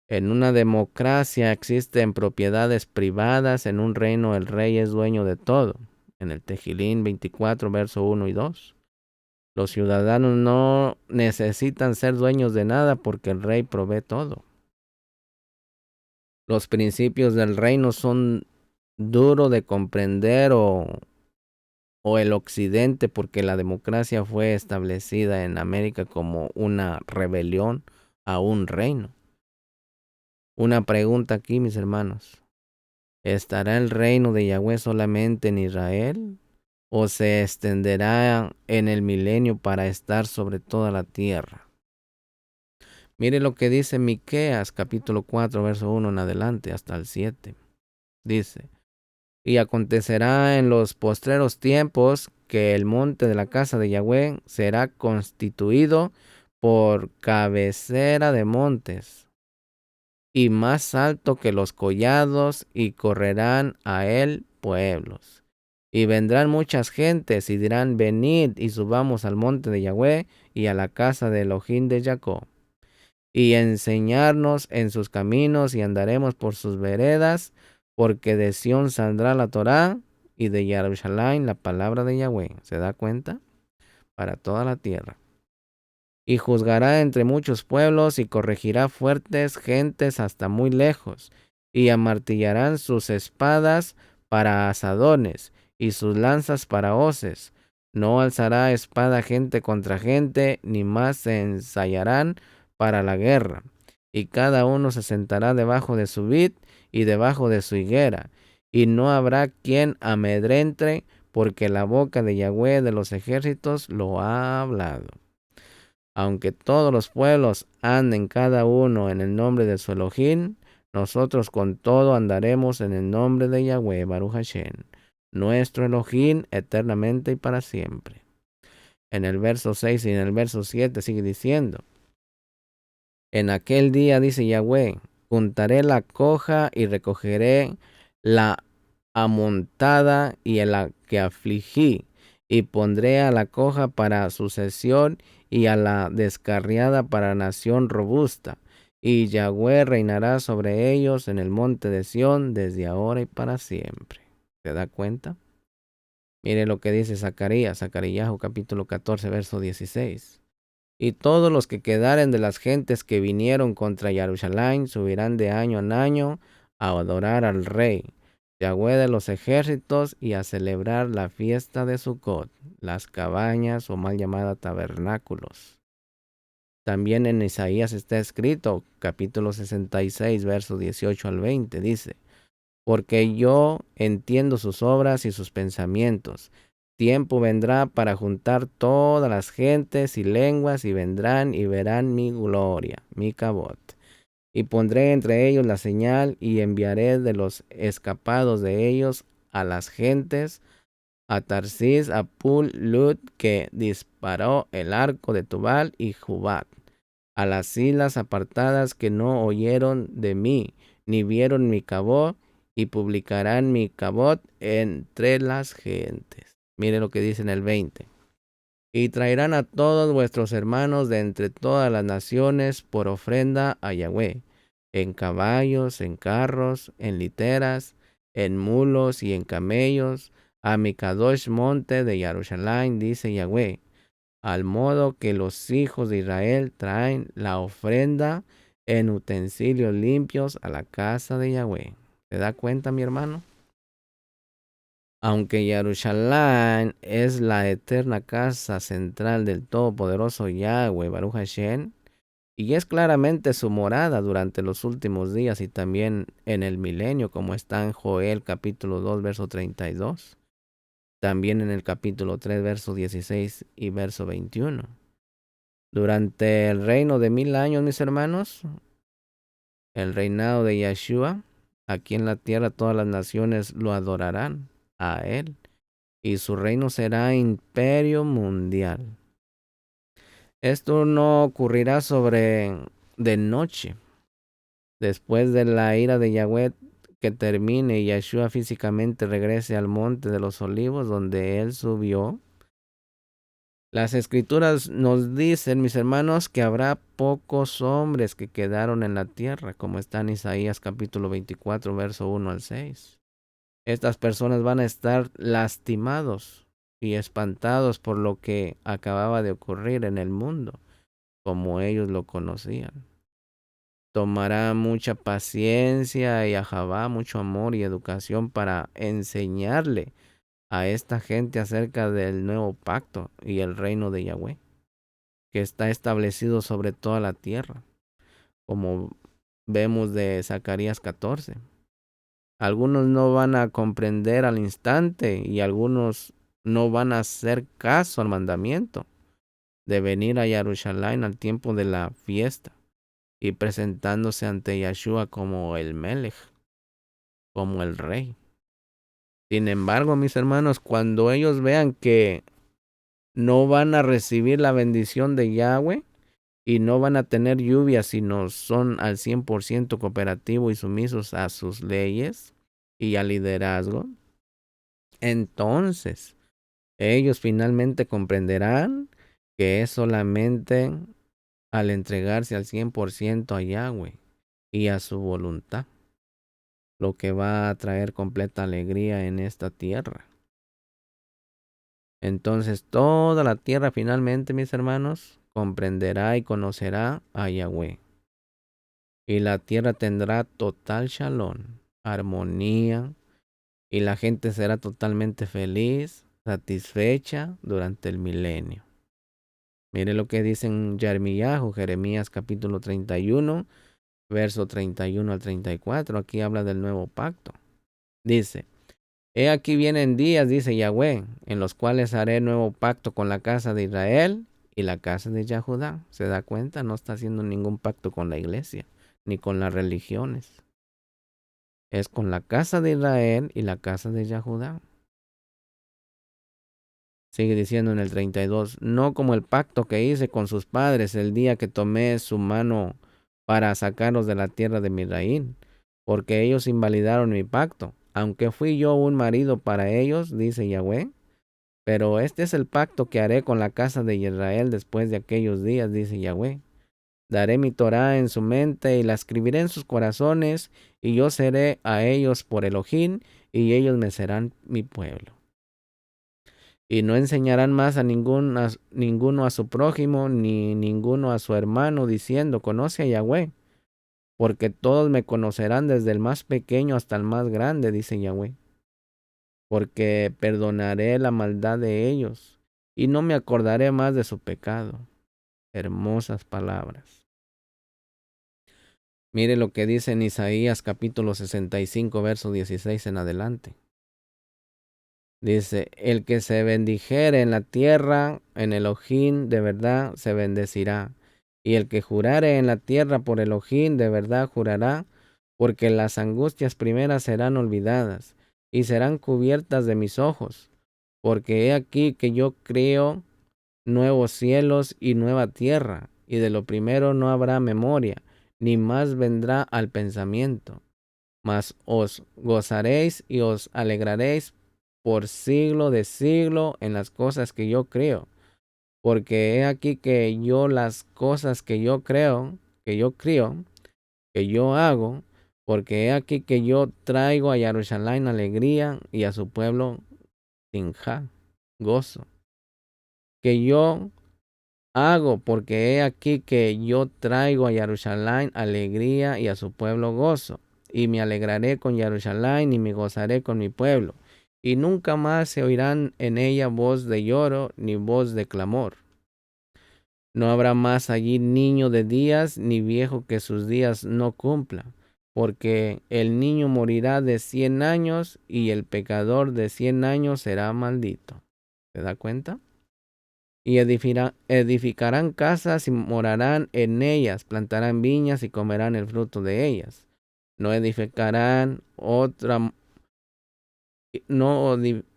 En una democracia existen propiedades privadas, en un reino el rey es dueño de todo. En el Tejilín 24, verso 1 y 2. Los ciudadanos no necesitan ser dueños de nada porque el rey provee todo. Los principios del reino son duros de comprender o el occidente porque la democracia fue establecida en América como una rebelión a un reino. Una pregunta aquí, mis hermanos. ¿Estará el reino de Yahweh solamente en Israel? ¿O se extenderá en el milenio para estar sobre toda la tierra? Mire lo que dice Miqueas, capítulo 4, verso 1 en adelante, hasta el 7. Dice, y acontecerá en los postreros tiempos que el monte de la casa de Yahweh será constituido por cabecera de montes, y más alto que los collados, y correrán a él pueblos. Y vendrán muchas gentes, y dirán, venid y subamos al monte de Yahweh, y a la casa de Elohim de Jacob, y enseñarnos en sus caminos, y andaremos por sus veredas, porque de Sión saldrá la Torá, y de Jerusalén la palabra de Yahweh. ¿Se da cuenta? Para toda la tierra. Y juzgará entre muchos pueblos, y corregirá fuertes gentes hasta muy lejos, y amartillarán sus espadas para asadones, y sus lanzas para hoces. No alzará espada gente contra gente, ni más se ensayarán para la guerra. Y cada uno se sentará debajo de su vid y debajo de su higuera, y no habrá quien amedrente, porque la boca de Yahweh de los ejércitos lo ha hablado. Aunque todos los pueblos anden cada uno en el nombre de su Elohim, nosotros con todo andaremos en el nombre de Yahweh, Baruch Hashem, nuestro Elohim, eternamente y para siempre. En el verso 6 y en el verso 7 sigue diciendo, En aquel día, dice Yahweh, juntaré la coja y recogeré la amontada y a la que afligí, y pondré a la coja para sucesión y a la descarriada para nación robusta. Y Yahweh reinará sobre ellos en el monte de Sión desde ahora y para siempre. ¿Se da cuenta? Mire lo que dice Zacarías, capítulo 14, verso 16. Y todos los que quedaren de las gentes que vinieron contra Jerusalén subirán de año en año a adorar al Rey, Yahweh de los ejércitos, y a celebrar la fiesta de Sucot, las cabañas o mal llamadas tabernáculos. También en Isaías está escrito, capítulo 66, versos 18 al 20, dice: porque yo entiendo sus obras y sus pensamientos. Tiempo vendrá para juntar todas las gentes y lenguas, y vendrán y verán mi gloria, mi cabot. Y pondré entre ellos la señal, y enviaré de los escapados de ellos a las gentes, a Tarsis, a Pul, Lut, que disparó el arco de Tubal y Jubat, a las islas apartadas que no oyeron de mí, ni vieron mi cabot, y publicarán mi cabot entre las gentes. Mire lo que dice en el 20. Y traerán a todos vuestros hermanos de entre todas las naciones por ofrenda a Yahweh, en caballos, en carros, en literas, en mulos y en camellos, a mi Kadosh monte de Jerusalén, dice Yahweh, al modo que los hijos de Israel traen la ofrenda en utensilios limpios a la casa de Yahweh. ¿Se da cuenta, mi hermano? Aunque Jerusalén es la eterna casa central del Todopoderoso Yahweh, Baruch Hashem, y es claramente su morada durante los últimos días y también en el milenio, como está en Joel capítulo 2, verso 32. También en el capítulo 3, verso 16 y verso 21. Durante el reino de 1000 años, mis hermanos, el reinado de Yeshua, aquí en la tierra todas las naciones lo adorarán a él, y su reino será imperio mundial. Esto no ocurrirá sobre de noche. Después de la ira de Yahweh que termine y Yeshua físicamente regrese al monte de los olivos donde él subió, las escrituras nos dicen, mis hermanos, que habrá pocos hombres que quedaron en la tierra, como está en Isaías capítulo 24, verso 1 al 6. Estas personas van a estar lastimados y espantados por lo que acababa de ocurrir en el mundo, como ellos lo conocían. Tomará mucha paciencia y ajabá, mucho amor y educación para enseñarle a esta gente acerca del nuevo pacto y el reino de Yahweh, que está establecido sobre toda la tierra, como vemos de Zacarías 14. Algunos no van a comprender al instante y algunos no van a hacer caso al mandamiento de venir a Jerusalén al tiempo de la fiesta y presentándose ante Yeshua como el Melech, como el rey. Sin embargo, mis hermanos, cuando ellos vean que no van a recibir la bendición de Yahweh y no van a tener lluvia si no son al 100% cooperativos y sumisos a sus leyes y al liderazgo, entonces ellos finalmente comprenderán que es solamente al entregarse al 100% a Yahweh y a su voluntad lo que va a traer completa alegría en esta tierra. Entonces toda la tierra finalmente, mis hermanos, comprenderá y conocerá a Yahweh. Y la tierra tendrá total shalom, armonía, y la gente será totalmente feliz, satisfecha durante el milenio. Mire lo que dice en Jeremías capítulo 31, verso 31 al 34. Aquí habla del nuevo pacto. Dice: he aquí vienen días, dice Yahweh, en los cuales haré nuevo pacto con la casa de Israel y la casa de Yahudá. ¿Se da cuenta? No está haciendo ningún pacto con la iglesia, ni con las religiones. Es con la casa de Israel y la casa de Yahudá. Sigue diciendo en el 32, no como el pacto que hice con sus padres el día que tomé su mano para sacarlos de la tierra de Misraín, porque ellos invalidaron mi pacto, aunque fui yo un marido para ellos, dice Yahweh. Pero este es el pacto que haré con la casa de Israel después de aquellos días, dice Yahweh. Daré mi Torá en su mente y la escribiré en sus corazones, y yo seré a ellos por Elohim, y ellos me serán mi pueblo. Y no enseñarán más a ninguno a su prójimo, ni ninguno a su hermano, diciendo, conoce a Yahweh, porque todos me conocerán desde el más pequeño hasta el más grande, dice Yahweh. Porque perdonaré la maldad de ellos, y no me acordaré más de su pecado. Hermosas palabras. Mire lo que dice en Isaías capítulo 65, verso 16 en adelante. Dice, el que se bendijere en la tierra, en Elohim, de verdad se bendecirá. Y el que jurare en la tierra por Elohim, de verdad jurará, porque las angustias primeras serán olvidadas, y serán cubiertas de mis ojos. Porque he aquí que yo creo nuevos cielos y nueva tierra, y de lo primero no habrá memoria, ni más vendrá al pensamiento. Mas os gozaréis y os alegraréis por siglo de siglo en las cosas que yo creo. Porque he aquí que yo las cosas que yo creo, que yo hago, porque he aquí que yo traigo a Jerusalén alegría y a su pueblo sinja, gozo. Que yo hago, porque he aquí que yo traigo a Jerusalén alegría y a su pueblo gozo. Y me alegraré con Jerusalén y me gozaré con mi pueblo. Y nunca más se oirán en ella voz de lloro ni voz de clamor. No habrá más allí niño de días ni viejo que sus días no cumpla, porque el niño morirá de 100 años y el pecador de 100 años será maldito. ¿Se da cuenta? Y edificarán casas y morarán en ellas, plantarán viñas y comerán el fruto de ellas. No edificarán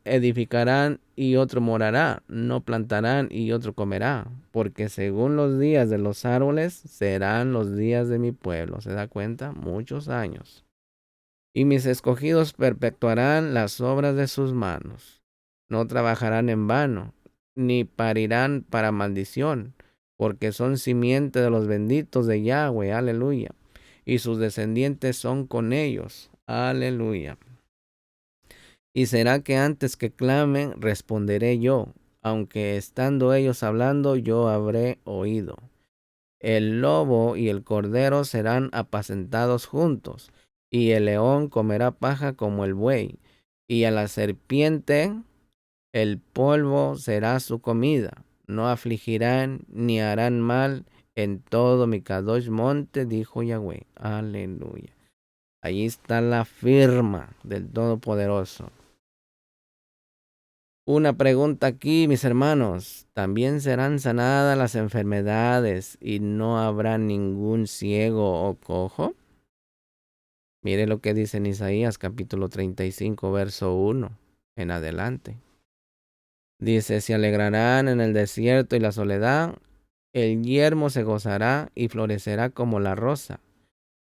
edificarán y otro morará, no plantarán y otro comerá, porque según los días de los árboles serán los días de mi pueblo. ¿Se da cuenta? Muchos años. Y mis escogidos perpetuarán las obras de sus manos. No trabajarán en vano, ni parirán para maldición, porque son simiente de los benditos de Yahweh, aleluya. Y sus descendientes son con ellos, aleluya. Y será que antes que clamen, responderé yo, aunque estando ellos hablando, yo habré oído. El lobo y el cordero serán apacentados juntos, y el león comerá paja como el buey, y a la serpiente el polvo será su comida. No afligirán ni harán mal en todo mi Kadosh monte, dijo Yahweh. Aleluya. Allí está la firma del Todopoderoso. Una pregunta aquí, mis hermanos. ¿También serán sanadas las enfermedades y no habrá ningún ciego o cojo? Mire lo que dice en Isaías capítulo 35, verso 1 en adelante. Dice, se alegrarán en el desierto y la soledad, el yermo se gozará y florecerá como la rosa.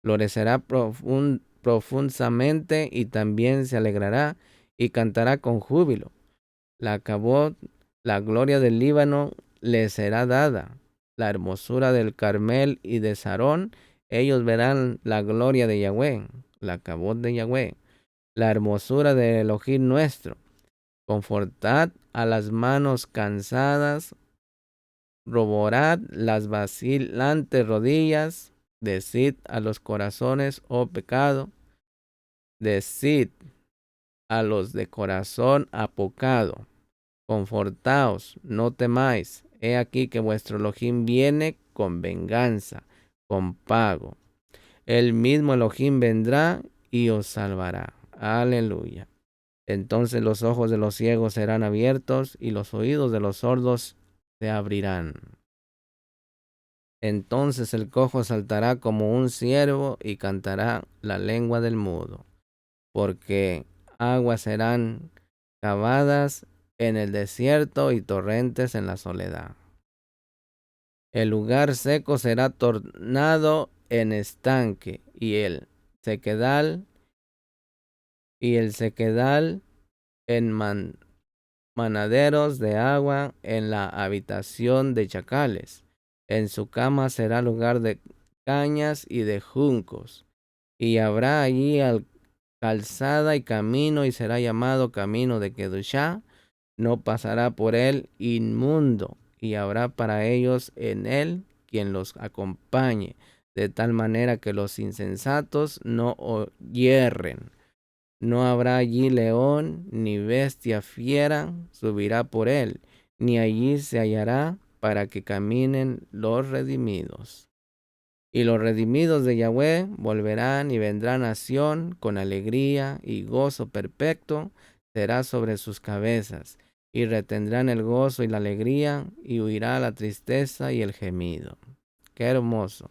Florecerá profundamente y también se alegrará y cantará con júbilo. La Cabot, la gloria del Líbano, le será dada. La hermosura del Carmel y de Sarón, ellos verán la gloria de Yahweh, la Cabot de Yahweh, la hermosura del Elohim nuestro. Confortad a las manos cansadas, roborad las vacilantes rodillas, decid a los corazones, oh pecado, decid a los de corazón apocado. Confortaos, no temáis. He aquí que vuestro Elohim viene con venganza, con pago. El mismo Elohim vendrá y os salvará. Aleluya. Entonces los ojos de los ciegos serán abiertos y los oídos de los sordos se abrirán. Entonces el cojo saltará como un ciervo y cantará la lengua del mudo, porque aguas serán cavadas en el desierto y torrentes en la soledad. El lugar seco será tornado en estanque, y el sequedal en manaderos de agua, en la habitación de chacales. En su cama será lugar de cañas y de juncos, y habrá allí calzada y camino, y será llamado camino de Kedushá. No pasará por él inmundo, y habrá para ellos en él quien los acompañe, de tal manera que los insensatos no yerren. No habrá allí león, ni bestia fiera subirá por él, ni allí se hallará para que caminen los redimidos. Y los redimidos de Yahweh volverán y vendrán a Sión con alegría, y gozo perpetuo será sobre sus cabezas, y retendrán el gozo y la alegría, y huirá la tristeza y el gemido. Qué hermoso.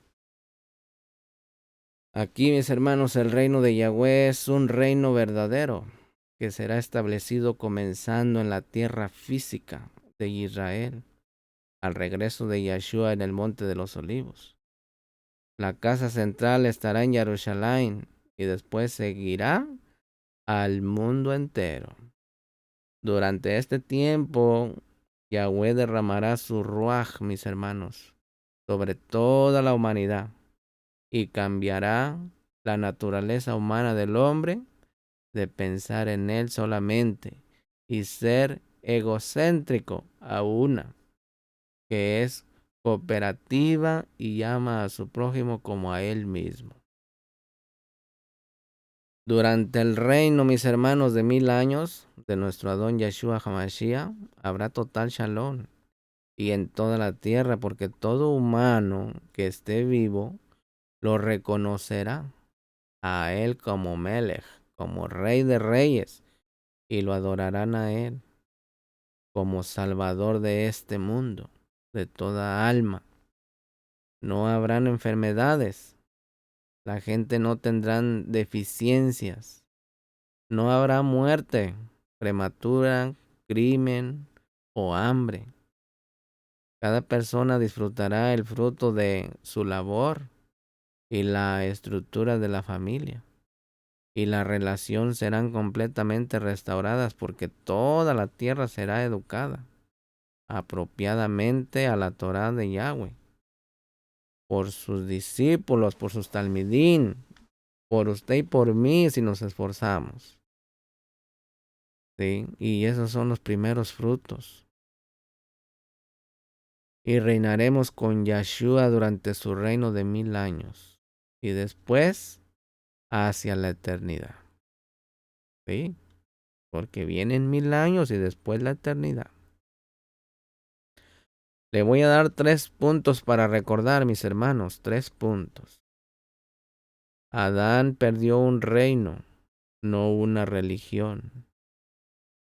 Aquí, mis hermanos, el reino de Yahweh es un reino verdadero que será establecido comenzando en la tierra física de Israel, al regreso de Yahshua en el monte de los olivos. La casa central estará en Jerusalén y después seguirá al mundo entero. Durante este tiempo, Yahweh derramará su ruaj, mis hermanos, sobre toda la humanidad, y cambiará la naturaleza humana del hombre de pensar en él solamente y ser egocéntrico a una, que es cooperativa y llama a su prójimo como a él mismo. Durante el reino, mis hermanos, de 1000 años de nuestro Adón Yahshua HaMashiach, habrá total shalom y en toda la tierra, porque todo humano que esté vivo lo reconocerá a él como Melech, como Rey de Reyes, y lo adorarán a él como Salvador de este mundo, de toda alma. No habrán enfermedades, la gente no tendrá deficiencias, no habrá muerte prematura, crimen o hambre. Cada persona disfrutará el fruto de su labor y la estructura de la familia. Y la relación serán completamente restauradas porque toda la tierra será educada apropiadamente a la Torá de Yahweh, por sus discípulos, por sus talmidín, por usted y por mí si nos esforzamos. ¿Sí? Y esos son los primeros frutos. Y reinaremos con Yahshua durante su reino de 1000 años. Y después hacia la eternidad. ¿Sí? Porque vienen 1000 años y después la eternidad. Le voy a dar 3 puntos para recordar, mis hermanos. 3 puntos. Adán perdió un reino, no una religión.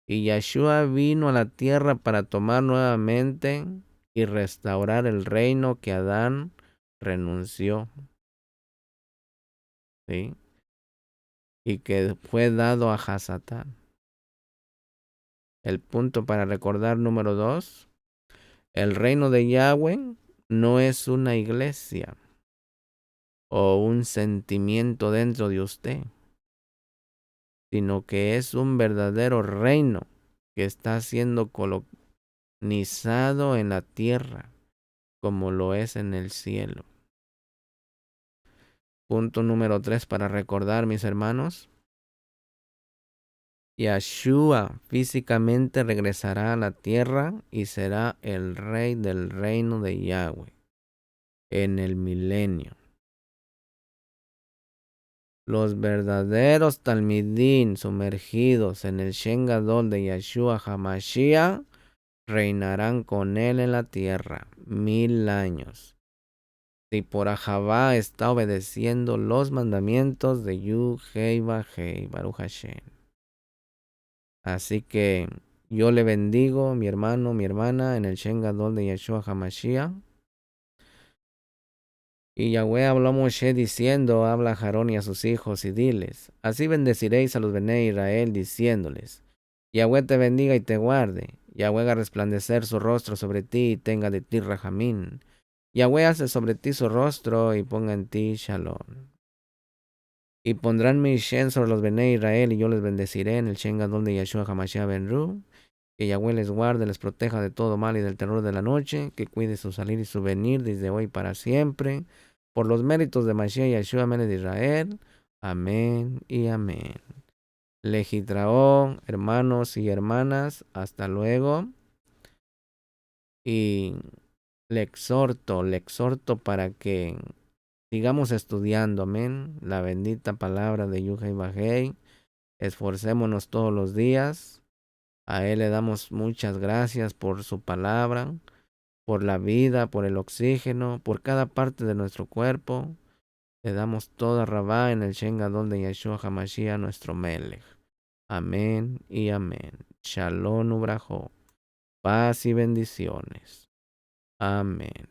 Y Yahshua vino a la tierra para tomar nuevamente y restaurar el reino que Adán renunció. ¿Sí? Y que fue dado a Hasatán. El punto para recordar número 2. El reino de Yahweh no es una iglesia o un sentimiento dentro de usted, sino que es un verdadero reino que está siendo colonizado en la tierra como lo es en el cielo. Punto número 3 para recordar, mis hermanos. Yahshua físicamente regresará a la tierra y será el rey del reino de Yahweh en el milenio. Los verdaderos talmidín sumergidos en el Shen Gadol de Yahshua HaMashiach reinarán con él en la tierra 1000 años. Si por Ahavá está obedeciendo los mandamientos de Yud Hei Vahei, Baruch Hashem. Así que yo le bendigo, mi hermano, mi hermana, en el Shen Gadol de Yahshua HaMashiach. Y Yahweh habló a Moshe diciendo, habla a Aarón y a sus hijos y diles, así bendeciréis a los Bené Israel diciéndoles, Yahweh te bendiga y te guarde, Yahweh haga resplandecer su rostro sobre ti y tenga de ti rajamín, Yahweh hace sobre ti su rostro y ponga en ti shalom. Y pondrán mi Shen sobre los Bené Israel, y yo les bendeciré en el Shen Gadol de Yeshua HaMashiach Ben Ru. Que Yahweh les guarde, les proteja de todo mal y del terror de la noche, que cuide su salir y su venir desde hoy para siempre. Por los méritos de Mashiach Yeshua, amén de Israel. Amén y amén. Legitraón, hermanos y hermanas, hasta luego. Y le exhorto para que sigamos estudiando, amén, la bendita palabra de Yuhai Bajei. Esforcémonos todos los días. A Él le damos muchas gracias por su palabra, por la vida, por el oxígeno, por cada parte de nuestro cuerpo. Le damos toda rabá en el Shen Gadol de Yeshua HaMashiach, nuestro Melech. Amén y amén. Shalom ubrajo. Paz y bendiciones. Amén.